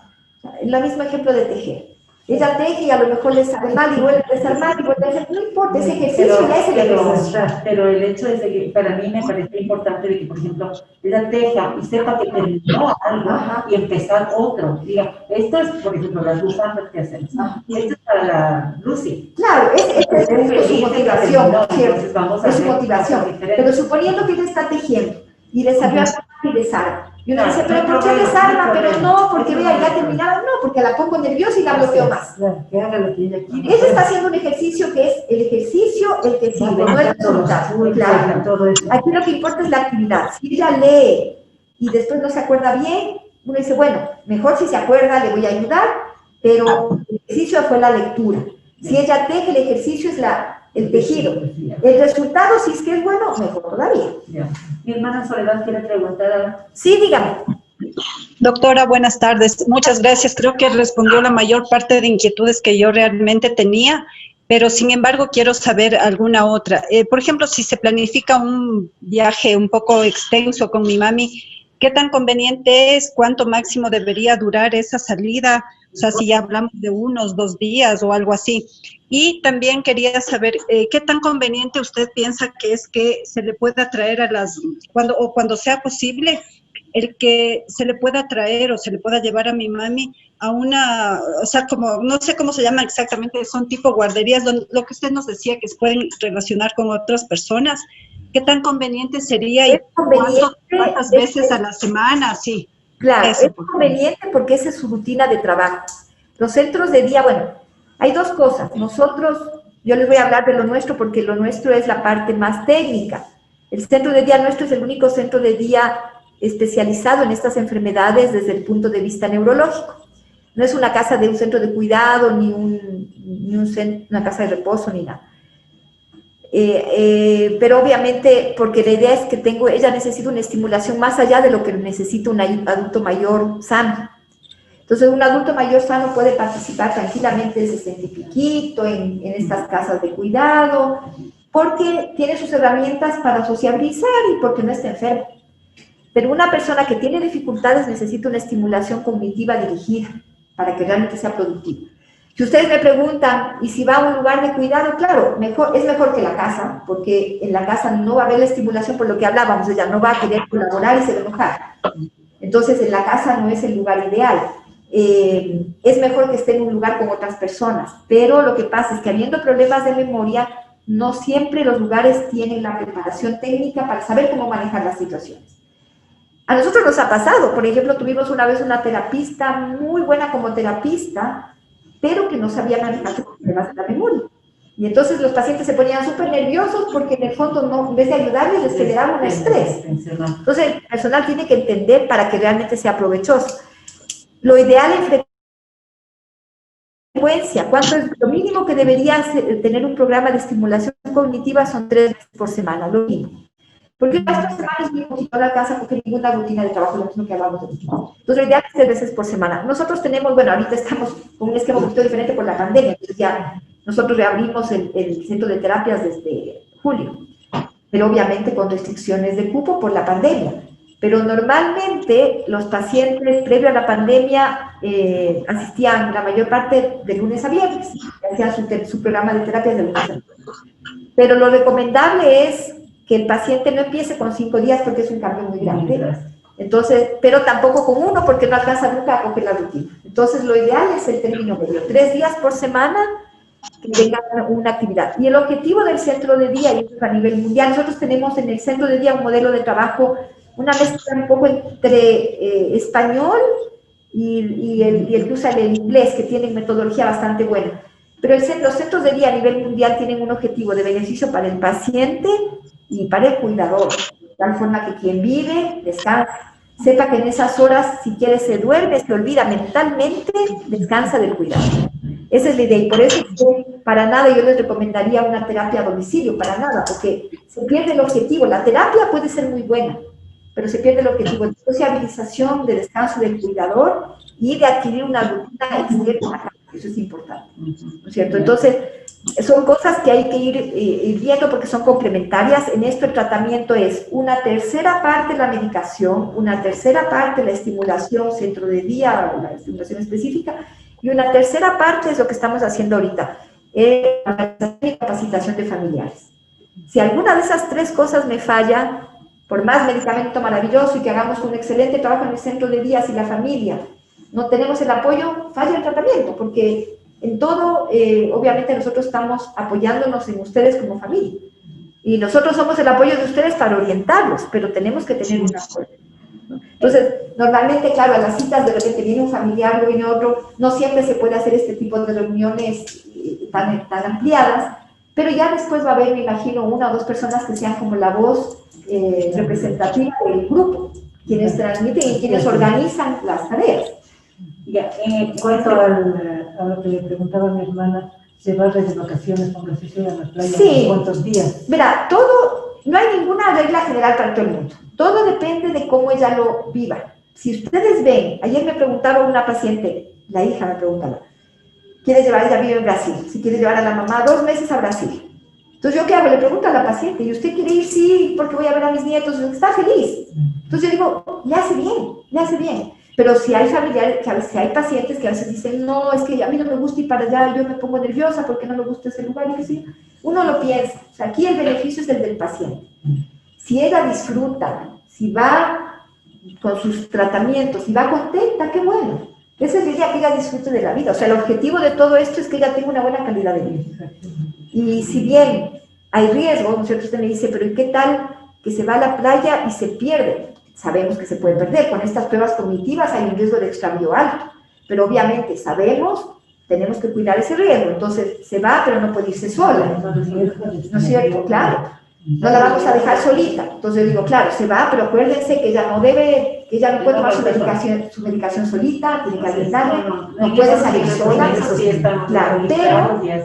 Es el mismo ejemplo de tejer. Ella teje y a lo mejor le sale mal y vuelve a desarmar y vuelve a hacer, no importa, ese ejercicio ya es el ejercicio. Pero el hecho es de que para mí me parece importante de que, por ejemplo, ella teja y sepa que terminó algo y empezar otro. Diga, esto es, por ejemplo, las bufandas que hacemos. Esto es para la Lucy. Claro, es su motivación, entonces vamos a es su motivación. Pero suponiendo que ella está tejiendo y le salió a y desarma. Y uno dice, pero ¿por qué desarma? Pero no, porque vea, ya terminaron. No, porque la pongo nerviosa y la bloqueo más. Claro, que haga lo que ella quiere. Ella está haciendo un ejercicio que es el ejercicio el que sirve, no el resultado. Claro. Aquí lo que importa es la actividad. Si ella lee y después no se acuerda bien, uno dice, bueno, mejor si se acuerda, le voy a ayudar, pero el ejercicio fue la lectura. Si ella teje, el ejercicio es el tejido. El resultado, si es que es bueno, mejor todavía. Mi hermana Soledad quiere preguntar. Sí, dígame. Doctora, buenas tardes. Muchas gracias. Creo que respondió la mayor parte de inquietudes que yo realmente tenía, pero sin embargo quiero saber alguna otra. Por ejemplo, si se planifica un viaje un poco extenso con mi mami, ¿qué tan conveniente es? ¿Cuánto máximo debería durar esa salida? O sea, si ya hablamos de 1 o 2 días o algo así. Y también quería saber qué tan conveniente usted piensa que es que se le pueda traer cuando sea posible, el que se le pueda traer o se le pueda llevar a mi mami a una, o sea, como, no sé cómo se llama exactamente, son tipo guarderías, lo que usted nos decía que se pueden relacionar con otras personas. ¿Qué tan conveniente sería y cuántas veces a la semana? Sí. Claro, es conveniente porque esa es su rutina de trabajo. Los centros de día, bueno, hay dos cosas. Nosotros, yo les voy a hablar de lo nuestro porque lo nuestro es la parte más técnica. El centro de día nuestro es el único centro de día especializado en estas enfermedades desde el punto de vista neurológico. No es una casa de un centro de cuidado, ni una casa de reposo, ni nada. pero obviamente, porque la idea es que ella necesita una estimulación más allá de lo que necesita un adulto mayor sano. Entonces, un adulto mayor sano puede participar tranquilamente de 60 y piquito, en estas casas de cuidado, porque tiene sus herramientas para sociabilizar y porque no está enfermo. Pero una persona que tiene dificultades necesita una estimulación cognitiva dirigida para que realmente sea productiva. Si ustedes me preguntan, ¿y si va a un lugar de cuidado? Claro, es mejor que la casa, porque en la casa no va a haber la estimulación por lo que hablábamos, ella no va a querer colaborar y se va a enojar. Entonces, en la casa no es el lugar ideal. Es mejor que esté en un lugar con otras personas, pero lo que pasa es que habiendo problemas de memoria, no siempre los lugares tienen la preparación técnica para saber cómo manejar las situaciones. A nosotros nos ha pasado, por ejemplo, tuvimos una vez una terapista muy buena como terapista, pero que no sabía manejar los problemas de la memoria. Y entonces los pacientes se ponían súper nerviosos porque en el fondo, en vez de ayudarles, les generaba un estrés. Entonces el personal tiene que entender para que realmente sea provechoso. Lo ideal es frecuencia. ¿Cuánto es lo mínimo que debería tener un programa de estimulación cognitiva? Son 3 veces por semana, lo mínimo. Porque esta semana es muy poquito la casa porque ninguna rutina de trabajo, lo mismo que hablamos de último. Entonces, lo ideal es 3 veces por semana. Nosotros tenemos, bueno, ahorita estamos con un esquema un poquito diferente por la pandemia, entonces ya nosotros reabrimos el centro de terapias desde julio, pero obviamente con restricciones de cupo por la pandemia. Pero normalmente los pacientes previo a la pandemia asistían la mayor parte de lunes a viernes, hacían su programa de terapias de lunes a viernes. Pero lo recomendable es que el paciente no empiece con 5 días porque es un cambio muy grande. Entonces, pero tampoco con 1 porque no alcanza nunca a coger la rutina. Entonces, lo ideal es el término medio, 3 días por semana que tengan una actividad. Y el objetivo del centro de día, y eso es a nivel mundial, nosotros tenemos en el centro de día un modelo de trabajo, una mezcla un poco entre español y el que usa el inglés, que tienen metodología bastante buena. Pero los centros de día a nivel mundial tienen un objetivo de beneficio para el paciente y para el cuidador, de tal forma que quien vive, descansa, sepa que en esas horas, si quiere, se duerme, se olvida mentalmente, descansa del cuidado. Esa es la idea, y por eso para nada yo les recomendaría una terapia a domicilio, para nada, porque se pierde el objetivo. La terapia puede ser muy buena, pero se pierde el objetivo de sociabilización, de descanso del cuidador y de adquirir una rutina externa. Eso es importante, ¿no es cierto? Entonces, son cosas que hay que ir viendo porque son complementarias. En esto el tratamiento es una tercera parte la medicación, una tercera parte la estimulación centro de día, la estimulación específica, y una tercera parte es lo que estamos haciendo ahorita, la capacitación de familiares. Si alguna de esas 3 cosas me falla, por más medicamento maravilloso y que hagamos un excelente trabajo en el centro de día, si la familia no tenemos el apoyo, falla el tratamiento, porque en todo, obviamente nosotros estamos apoyándonos en ustedes como familia, y nosotros somos el apoyo de ustedes para orientarlos, pero tenemos que tener un apoyo. Entonces, normalmente, claro, a las citas de repente viene un familiar, luego viene otro, no siempre se puede hacer este tipo de reuniones tan ampliadas, pero ya después va a haber, me imagino, 1 o 2 personas que sean como la voz representativa del grupo, quienes transmiten y quienes organizan las tareas. Ya, en cuanto a lo que le preguntaba a mi hermana, ¿se va de vacaciones con precisión a la playa? Sí. ¿Cuántos días? Mira, no hay ninguna regla general para todo el mundo. Todo depende de cómo ella lo viva. Si ustedes ven, ayer me preguntaba una paciente, la hija me preguntaba, quiere llevar, ella vive en Brasil, si quiere llevar a la mamá 2 meses a Brasil. Entonces, ¿yo qué hago? Le pregunto a la paciente, ¿y usted quiere ir? Sí, porque voy a ver a mis nietos, está feliz. Entonces yo digo, le hace bien. Pero si hay familiares, si hay pacientes que a veces dicen, no, es que a mí no me gusta ir para allá, yo me pongo nerviosa porque no me gusta ese lugar, y que sí, uno lo piensa. O sea, aquí el beneficio es el del paciente. Si ella disfruta, si va con sus tratamientos, si va contenta, qué bueno. Esa es la idea, que ella disfrute de la vida. O sea, el objetivo de todo esto es que ella tenga una buena calidad de vida. Y si bien hay riesgo, ¿no es cierto? Usted me dice, pero ¿y qué tal que se va a la playa y se pierde? Sabemos que se puede perder. Con estas pruebas cognitivas hay un riesgo de extravío alto, pero obviamente sabemos, tenemos que cuidar ese riesgo. Entonces se va, pero no puede irse sola, ¿no es cierto? Claro, no la vamos a dejar solita. Entonces yo digo, claro, se va, pero acuérdense que ella no puede tomar su medicación solita, tiene que alimentarle, no puede salir sola, claro,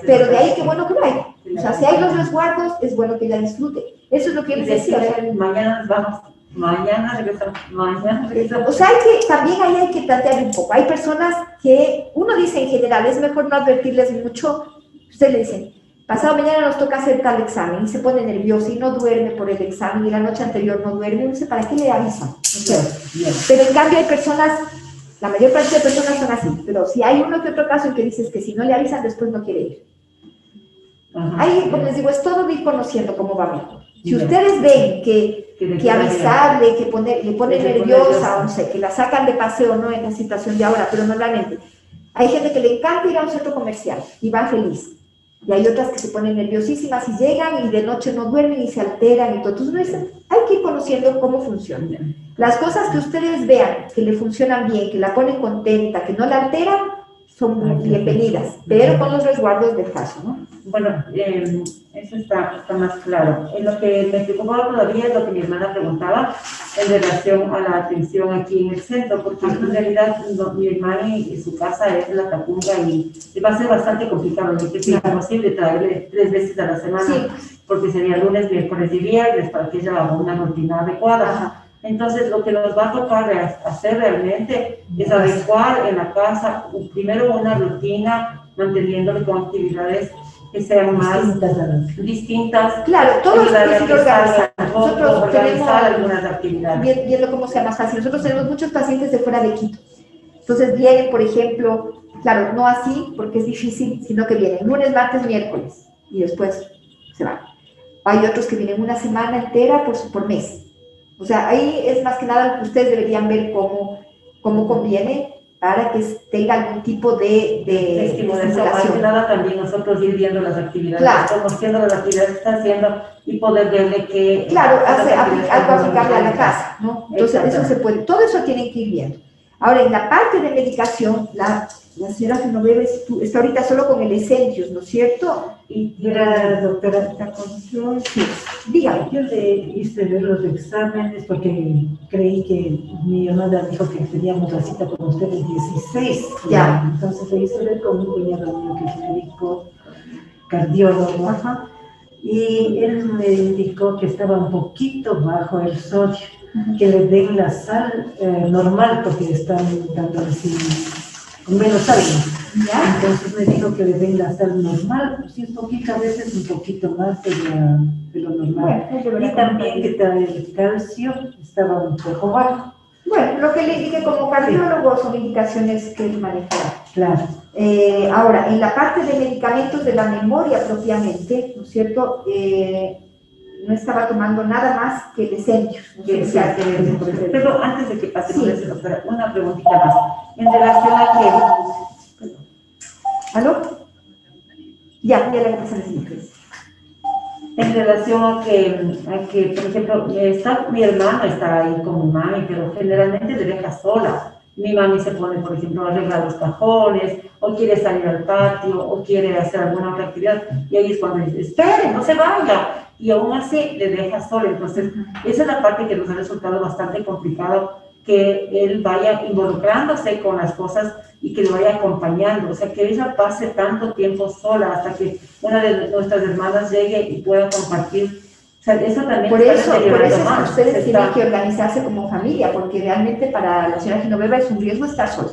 pero de ahí qué bueno que vaya. O sea, si hay los resguardos, es bueno que ella disfrute. Eso es lo que yo les decía. O sea, mañana nos vamos, mañana regresamos. O sea, también ahí hay que plantear un poco. Hay personas que, uno dice en general, es mejor no advertirles mucho. Ustedes le dicen, pasado mañana nos toca hacer tal examen, y se pone nervioso y no duerme por el examen, y la noche anterior no duerme, no sé, ¿para qué le avisan? Pero en cambio hay personas, la mayor parte de personas son así, pero si hay uno que otro caso en que dices que si no le avisan, después no quiere ir. Ahí, como les digo, es todo de ir conociendo cómo va mejor. Si ustedes ven que avisarle, que le pone nerviosa, o no sé, que la sacan de paseo, no en la situación de ahora, pero normalmente, hay gente que le encanta ir a un centro comercial y va feliz. Y hay otras que se ponen nerviosísimas y llegan y de noche no duermen y se alteran y todo. Entonces, hay que ir conociendo cómo funciona. Las cosas que ustedes vean que le funcionan bien, que la ponen contenta, que no la alteran, son bienvenidas, pero con los resguardos del caso, ¿no? Bueno, eso está más claro. En lo que me preocupaba todavía es lo que mi hermana preguntaba en relación a la atención aquí en el centro, porque en realidad mi hermana y su casa es la Tacunga y va a ser bastante complicado, que es imposible traerle 3 veces a la semana, porque sería lunes, miércoles y viernes para que ella haga una rutina adecuada. Entonces, lo que nos va a tocar hacer realmente es adecuar en la casa, primero una rutina, manteniéndole con actividades que sean más distintas. Claro, todos tienen que organizar. Nosotros tenemos algunas actividades. Viendo cómo sea más fácil. Nosotros tenemos muchos pacientes de fuera de Quito. Entonces vienen, por ejemplo, claro, no así, porque es difícil, sino que vienen lunes, martes, miércoles, y después se van. Hay otros que vienen una semana entera por mes. O sea, ahí es más que nada que ustedes deberían ver cómo conviene para que tenga algún tipo de estimulación. Más que nada también nosotros ir viendo las actividades, conociendo las actividades que está haciendo y poder verle que... Claro, algo aplicable a la casa, ¿no? Entonces, eso se puede, todo eso tienen que ir viendo. Ahora, en la parte de medicación, la señora Genoveva está ahorita solo con el Essentius, ¿no es cierto? Y la doctora, sí, dígame. Yo le hice ver los exámenes porque creí que mi hermana dijo que teníamos la cita con ustedes el 16. Ya. Entonces le hice ver con un cuñado mío que es médico cardiólogo. Ajá. Y él me indicó que estaba un poquito bajo el sodio, que le den la sal normal porque están dando así con menos sal. ¿Ya? Entonces me dijo que le den la sal normal, pues sí, un poquito, a veces un poquito más de lo normal. Bueno, y también que el calcio estaba un poco bajo. Bueno, lo que le dije como cardiólogo son indicaciones que él maneja. Claro. Ahora, en la parte de medicamentos de la memoria propiamente, ¿no es cierto? No estaba tomando nada más que el Essentius. Pero antes de que pasemos a eso, doctora, una preguntita más. En relación a que... ¿Aló? Ya le voy a pasar el siguiente. En relación a que, por ejemplo, mi hermana está ahí con mi mami, pero generalmente le deja sola. Mi mami se pone, por ejemplo, a arreglar los cajones, o quiere salir al patio, o quiere hacer alguna otra actividad, y ahí es cuando dice, espere, no se vaya, y aún así le deja sola. Entonces, esa es la parte que nos ha resultado bastante complicado, que él vaya involucrándose con las cosas y que le vaya acompañando, o sea, que ella pase tanto tiempo sola hasta que una de nuestras hermanas llegue y pueda compartir. O sea, eso también por eso es que ustedes tienen que organizarse como familia, porque realmente para la señora Genoveva es un riesgo estar sola.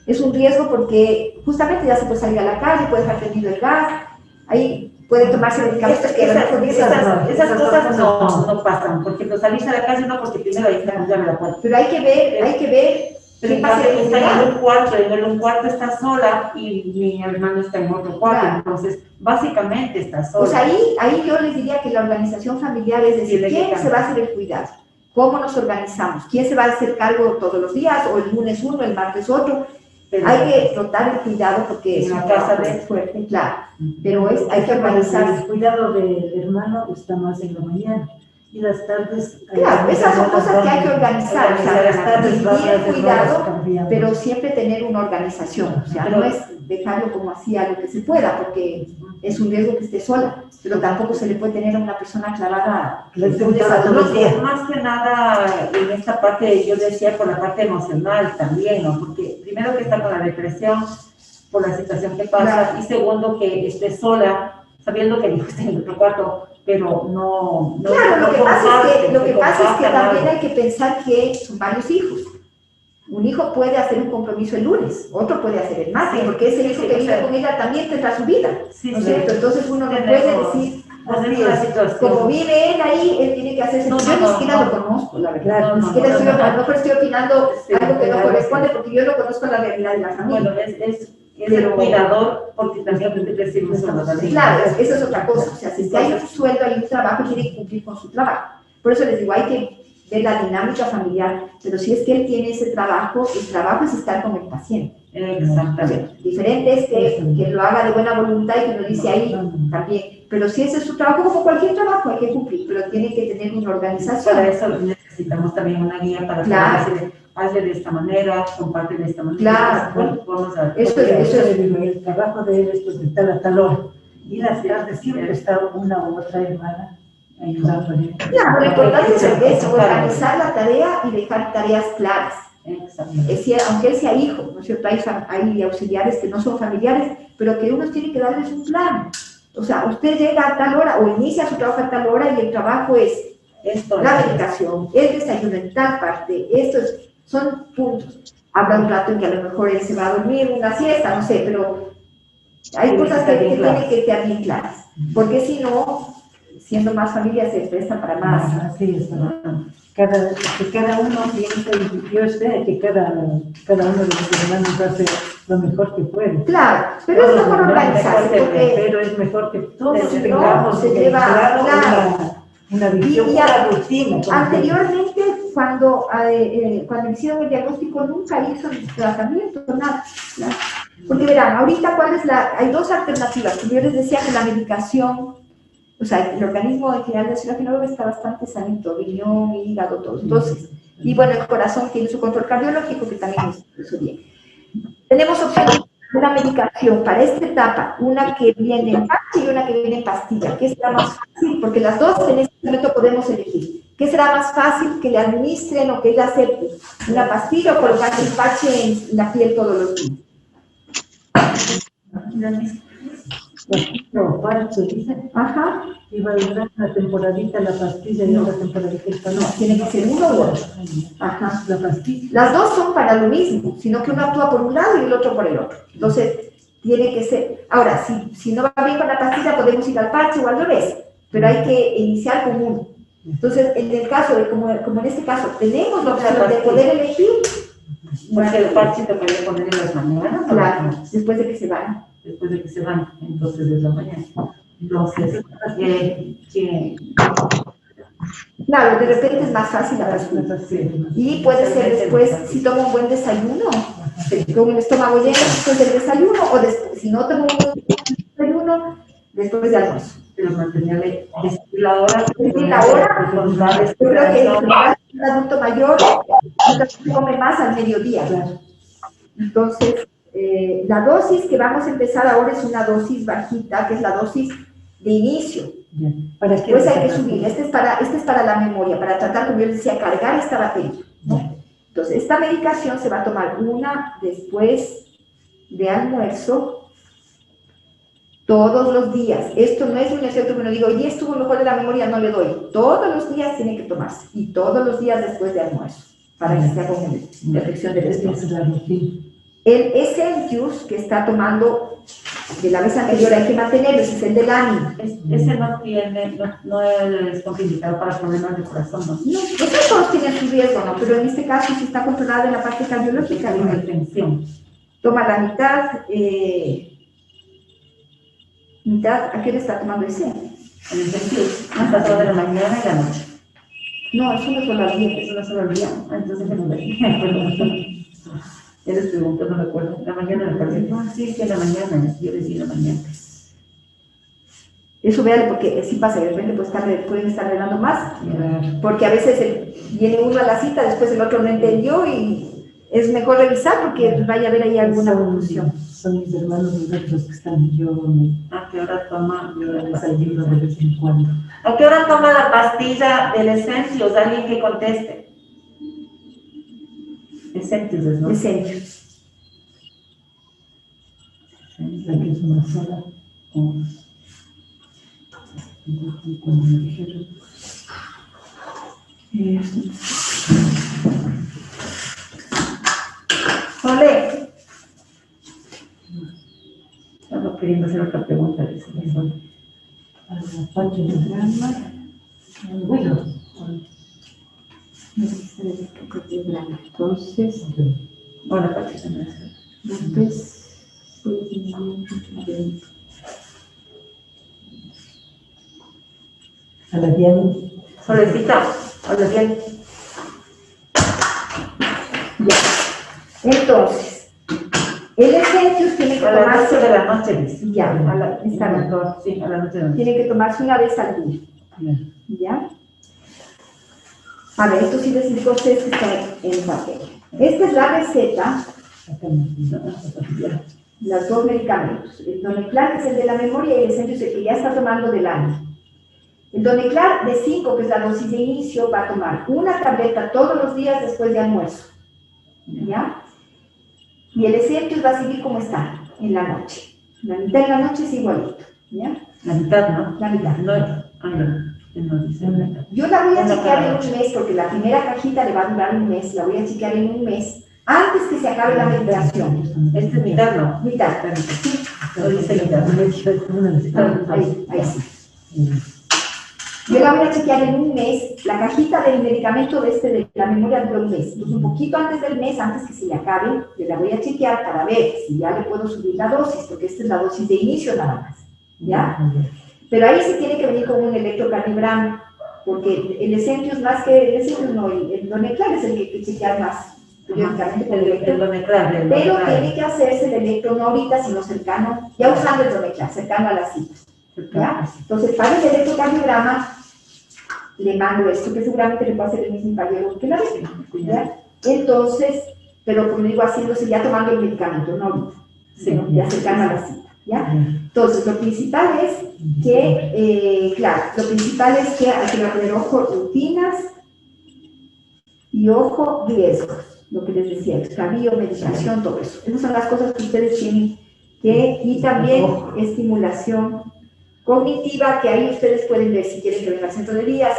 Es un riesgo porque justamente ya se puede salir a la calle, puede dejar prendido el gas, ahí puede tomarse medicamentos que esas cosas no pasan, porque no salirse a la calle no, porque primero ahí está, ya me la puedo. Pero hay que ver pero en cambio está en un cuarto, en un cuarto está sola y mi hermano está en otro cuarto, claro. Entonces básicamente está sola. Pues ahí yo les diría que la organización familiar es decir, ¿quién se va a hacer el cuidado? ¿Cómo nos organizamos? ¿Quién se va a hacer cargo todos los días? ¿O el lunes uno, el martes otro? Pero hay que rotar el cuidado porque es una casa de fuerte, claro. Pero hay que organizar. El cuidado del hermano está más en la mañana. Y las tardes... Claro, esas son cosas que hay que organizar. O sea, las tardes el cuidado, pero siempre tener una organización. O sea, no es dejarlo como así a lo que se pueda, porque es un riesgo que esté sola. Pero tampoco se le puede tener a una persona clavada. Más que nada, en esta parte, yo decía por la parte emocional también, ¿no? Porque primero que está con la depresión, por la situación que pasa, y segundo que esté sola. O sabiendo que el hijo está en el otro cuarto, pero no... Claro, no lo que pasa es que también nada. hay que pensar que son varios hijos. Un hijo puede hacer un compromiso el lunes, otro puede hacer el martes, Sí, porque ese hijo sí, que o vive sea, con ella también tendrá su vida, sí, ¿no es sí. cierto? Entonces uno no puede Tenemos- decir, pues así es una es, situación. como vive él ahí, él tiene que hacerse. No, Yo no, ni siquiera no. lo conozco, la verdad. No, Ni no, siquiera no, estoy, no. a lo mejor estoy opinando Sí, algo que no algo corresponde, así. porque yo no conozco la realidad de la familia. Bueno, es Pero- el cuidador, porque también recibimos una familia. Claro, eso es otra cosa. O sea, si hay un sueldo, hay un trabajo, tiene que cumplir con su trabajo. Por eso les digo, hay que ver la dinámica familiar, pero si es que él tiene ese trabajo, el trabajo es estar con el paciente. Exactamente. Diferente es que lo haga de buena voluntad y que lo dice ahí también. Pero si ese es su trabajo, como cualquier trabajo, hay que cumplir, pero tiene que tener una organización. Para eso necesitamos también una guía para Claro. poder decir, hazle de esta manera, comparte de esta manera. Claro. Bueno, vamos a... Eso es- El trabajo de él es pues, de tal a tal hora. Y las tardes siempre está una u otra hermana ayudándole. Claro, lo importante es eso, organizar la tarea y dejar tareas claras. Exactamente. Es decir, aunque él sea hijo, ¿no es cierto? Hay auxiliares que no son familiares, pero que uno tiene que darles un plan. O sea, usted llega a tal hora o inicia su trabajo a tal hora y el trabajo es Esto la es. medicación, el desayuno en tal parte, son puntos. Habrá un rato en que a lo mejor él se va a dormir, una siesta, no sé, pero hay Tiene cosas que estar que bien tienen claras. que estar bien claras, porque si no, siendo más familia se presta para más. Así es, ¿no? Que cada uno piense, y yo sé que cada uno de los hermanos hace lo mejor que puede. Claro, pero es mejor organizarse, porque Pero es mejor que todos Se tengamos se lleva, claro claro. una visión, Y una rutina. anteriormente, cuando hicieron el diagnóstico, nunca hizo el tratamiento, nada. Porque verán, ahorita hay dos alternativas. Como yo les decía que la medicación, o sea, el organismo en general del ciudadano está bastante sanito, riñón, hígado, todo. Entonces, y bueno, el corazón tiene su control cardiológico, que también es bien. Tenemos opciones de una medicación para esta etapa, una que viene en parche y una que viene en pastilla. ¿Qué será más fácil? Porque las dos en este momento podemos elegir. ¿Qué será más fácil que le administren o que ella acepte? ¿Una pastilla o colocar el parche en la piel todos los días? No, parche, dice. Ajá. Iba a durar una temporadita la pastilla y otra temporadita el parche. No, tiene que ser uno u otro. Ajá. La pastilla. Las dos son para lo mismo, sino que uno actúa por un lado y el otro por el otro. Entonces, tiene que ser... Ahora, si no va bien con la pastilla, podemos ir al parche o al revés, pero hay que iniciar con uno. Entonces, en el caso de, como en este caso, tenemos la opción de poder elegir... Porque el parche te puede poner en las mañanas. Claro, después de que se van. Después de que se van, entonces es la mañana. Entonces, Claro, de repente es más fácil la pastilla. Y puede ser después, si toma un buen desayuno, con el estómago lleno después del desayuno, o si no toma un buen desayuno, después de almuerzo. pero mantenerle la hora. La hora, yo creo que un adulto mayor come más al mediodía. Entonces, la dosis que vamos a empezar ahora es una dosis bajita, que es la dosis de inicio. Después hay que subir. Este es para la memoria, para tratar, como yo les decía, cargar esta batería, ¿no? Entonces, esta medicación se va a tomar una después de almuerzo, todos los días. Esto no es un efecto que uno diga, hoy día estuvo mejor de la memoria, no le doy. Todos los días tiene que tomarse, y todos los días después de almuerzo, para que sea con reflexión del estómago. El Essentius que está tomando de la vez anterior hay que mantenerlo, ese es el del ánimo. Ese no es contraindicado para problemas de corazón, ¿no? No, esos todos tienen su riesgo, ¿no? Pero en este caso sí está controlado en la parte cardiológica. Una hipertensión. Toma la mitad, ¿a qué le está tomando ese? En el sentido, hasta toda la mañana y la noche. No, eso no solo al día. Eso no se lo olvida. Entonces, no me ya les pregunto, no recuerdo. La mañana me parece. No, sí, que en la mañana. Yo decía en la mañana. Eso véale, porque sí pasa, de repente pueden estar hablando más. Porque a veces viene uno a la cita, después el otro no entendió y es mejor revisar porque vaya a haber ahí alguna confusión. Son mis hermanos los que están. ¿A qué hora toma? Yo les ayudo de vez en cuando. ¿A qué hora toma la pastilla del Essentius? Alguien que conteste. Essentius, ¿no? Essentius. La que es una sola. Y cuando me dijeron, Sole. Estaba queriendo hacer otra pregunta. Dice Sole. a la patiograma, bueno, Entonces, Ahora, patiograma. a la Diana. Solecita. Hola, bien. Ya. Entonces, el Essentius tiene que A las 12 tomarse, de la noche, dice. ya, está bien. Sí, a las 12 de la noche. Tiene que tomarse una vez al día. ¿Ya? A ver, esto sí les digo a ustedes que está en el papel. Esta es la receta, los dos medicamentos. El Doneclar, que es el de la memoria, y el Essentius, el que ya está tomando del año. El Doneclar de 5, que es la dosis de inicio, va a tomar una tableta todos los días después de almuerzo. ¿Ya? Y el Essentius va a seguir como está, en la noche. La mitad de la noche es igualito. ¿Ya? La mitad, ¿no? La mitad. No, no dice la mitad. Yo la voy a Una chequear cada en noche. un mes, porque la primera cajita le va a durar un mes. La voy a chequear en un mes, antes que se acabe la medicación. Esta es mitad, ¿no? Mitad. Sí, no dice mitad. Ahí sí. Yo la voy a chequear en un mes. La cajita del medicamento de la memoria dura un mes. Entonces, un poquito antes del mes, antes que se le acabe, le la voy a chequear para ver si ya le puedo subir la dosis, porque esta es la dosis de inicio nada más. ¿Ya? Pero ahí se tiene que venir con un electrocardiograma, porque el Essentius, más que el Essentius, no, el Doneclar es el que hay que chequear más periódicamente con el electro. Pero tiene que hacerse el electro no ahorita, sino cercano, ya usando el Doneclar, cercano a las citas. ¿Ya? Entonces, para el electrocardiograma, le mando esto, que seguramente le va a hacer el mismo caballero que la vez. ¿Ya? Entonces, pero como digo, haciéndose ya tomando el medicamento, no ahorita, sino ya cercano a la cita. ¿Ya? Entonces, lo principal es que, claro, lo principal es que hay que poner ojo rutinas y ojo riesgos, lo que les decía, extravío, medicación, todo eso. Esas son las cosas que ustedes tienen que, y también estimulación cognitiva, que ahí ustedes pueden ver si quieren que venga al centro de día,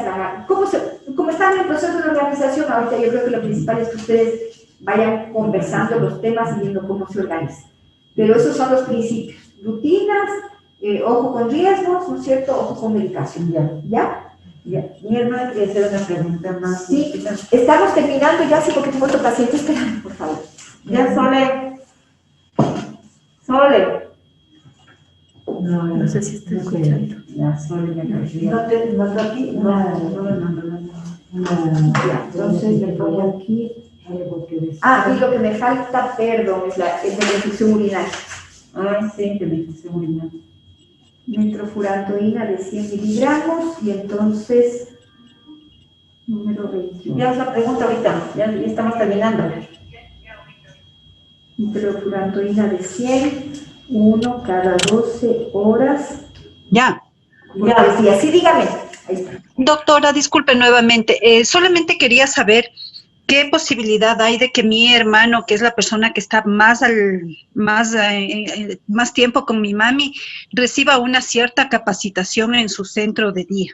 como están en el proceso de organización, ahorita yo creo que lo principal es que ustedes vayan conversando los temas y viendo cómo se organizan. Pero esos son los principios. Rutinas, ojo con riesgos, ¿no es cierto? Ojo con medicación. ¿Ya? Mi hermana quería hacer una pregunta más. Sí, estamos terminando ya, sí, porque tengo otro paciente esperando, por favor. Ya, Sole. Sole. No sé si está escuchando. Ya, Sole me perdió. No te mando aquí No me mandó. Ya, entonces le pongo aquí. algo que decir. Ah, y lo que me falta, perdón, es el de la infección urinaria. Ay, sí, que me hice seguridad. Metrofurantoína de 100 miligramos y entonces número 21. Ya es la pregunta ahorita, ya estamos terminando. Metrofurantoína de 100, 1 cada 12 horas. Ya. Ya, sí, así dígame. Ahí está. Doctora, disculpe nuevamente, solamente quería saber qué posibilidad hay de que mi hermano, que es la persona que está más tiempo con mi mami, reciba una cierta capacitación en su centro de día.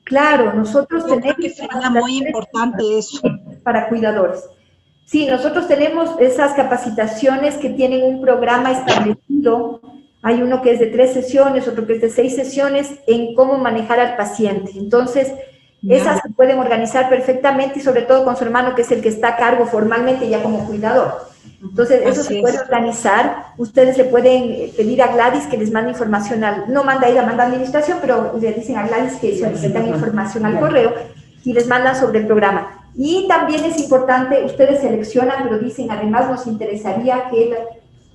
Claro, nosotros Yo creo tenemos que sería muy importante eso. para cuidadores. Sí, nosotros tenemos esas capacitaciones que tienen un programa establecido. Hay uno que es de 3 sesiones, otro que es de 6 sesiones, en cómo manejar al paciente. Entonces, esas se pueden organizar perfectamente y sobre todo con su hermano, que es el que está a cargo formalmente ya como cuidador. Entonces, eso se puede organizar. Ustedes le pueden pedir a Gladys que les mande información, no manda ella, manda administración, pero le dicen a Gladys que solicitan información al correo y les mandan sobre el programa. Y también es importante, ustedes seleccionan, pero dicen, además nos interesaría que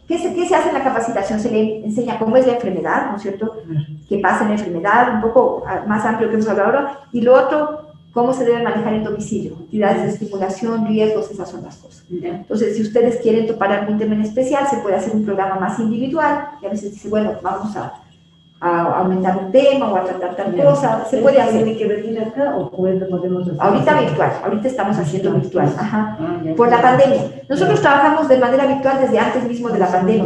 ¿qué se hace en la capacitación? Se le enseña cómo es la enfermedad, ¿no es cierto? ¿Qué pasa en la enfermedad? Un poco más amplio que hemos hablado ahora. Y lo otro, cómo se debe manejar el domicilio. Actividades de estimulación, riesgos, esas son las cosas. Entonces, si ustedes quieren topar algún tema en especial, se puede hacer un programa más individual. Y a veces dice, bueno, vamos a a aumentar un tema o a tratar tal cosa, se puede hacer. ¿Tiene que venir acá o podemos hacer? Ahorita virtual, ahorita estamos haciendo virtual, ajá, Ah, ya. por la pandemia. Nosotros trabajamos de manera virtual desde antes mismo de la pandemia.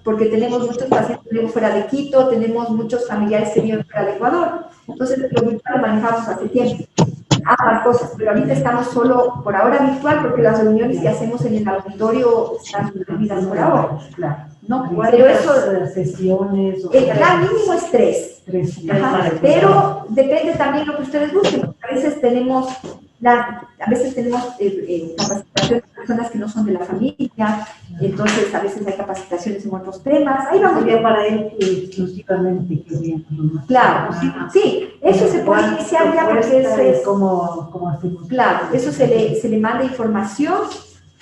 Porque tenemos muchos pacientes que viven fuera de Quito, tenemos muchos familiares que viven fuera de Ecuador, entonces lo virtual lo manejamos hace tiempo. Ambas cosas, pero ahorita estamos solo por ahora virtual porque las reuniones que hacemos en el auditorio están suspendidas por ahora. Claro. No, pero ¿Cuántas eso, sesiones? el plan mínimo es 3. Tres. Ajá, pero depende también lo que ustedes busquen. A veces tenemos capacitaciones de personas que no son de la familia, entonces a veces hay capacitaciones en otros temas. Ahí vamos Sería bien. para él exclusivamente que vean. Claro, sí, eso se puede iniciar ya porque es ¿Cómo hacemos? claro, eso se le manda información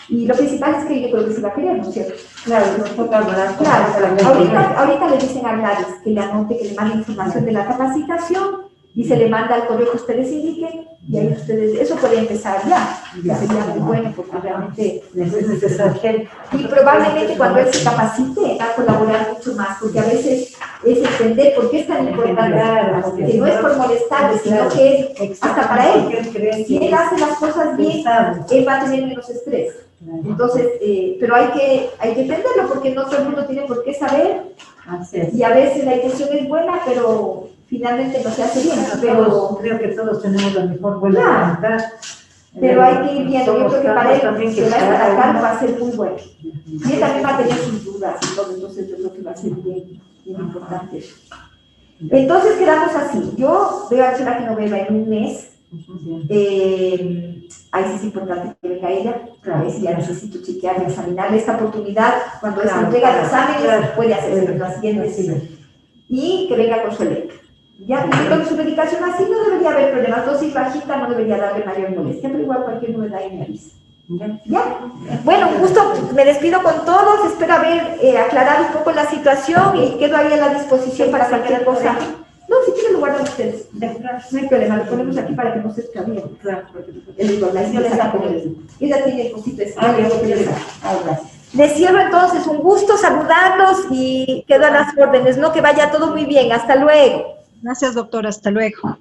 y lo principal es que yo creo que se va a querer, ¿no es cierto? Claro, nos toca hablar. Claro, ahorita le dicen a Gladys que le anote, que le mande información de la capacitación y se le manda al correo que ustedes indiquen y ahí ustedes, eso puede empezar ya, que sería muy bueno porque realmente Es necesario. y probablemente cuando él se capacite va a colaborar mucho más, porque a veces es entender por qué es tan importante, que no es por molestarle, sino que es hasta para él. Si él hace las cosas bien, él va a tener menos estrés. Entonces, pero hay que entenderlo, porque no todo el mundo tiene por qué saber, y a veces la intención es buena, pero finalmente no se hace bien. Pero Creo que todos tenemos la mejor buena voluntad. pero hay que ir viendo, yo creo que para él se va a estar acá, va a ser muy bueno. Y él también va a tener sus dudas y todo, entonces yo creo que va a ser bien importante eso. Entonces quedamos así, yo voy a hacer a que no venga en un mes, ahí sí es importante que venga ella, a ver si ya necesito chequear, examinarle esta oportunidad, cuando se entrega los exámenes, puede hacerse las siguientes, y que venga con su electro. Ya, y con su medicación así no debería haber problemas, dosis bajita no debería darle mayor molestia, pero igual cualquier novedad ahí me avisa. ¿Ya? Bueno, un gusto, me despido con todos, espero haber aclarado un poco la situación y quedo ahí a la disposición para cualquier cosa. No, si quieren lo guardan ustedes, no hay problema, lo ponemos aquí para que no se extravíen. Claro. Ella tiene el cosito ese. Gracias. Les cierro entonces, un gusto saludarlos y quedo a las órdenes, ¿no? Que vaya todo muy bien, hasta luego. Gracias, doctora. Hasta luego.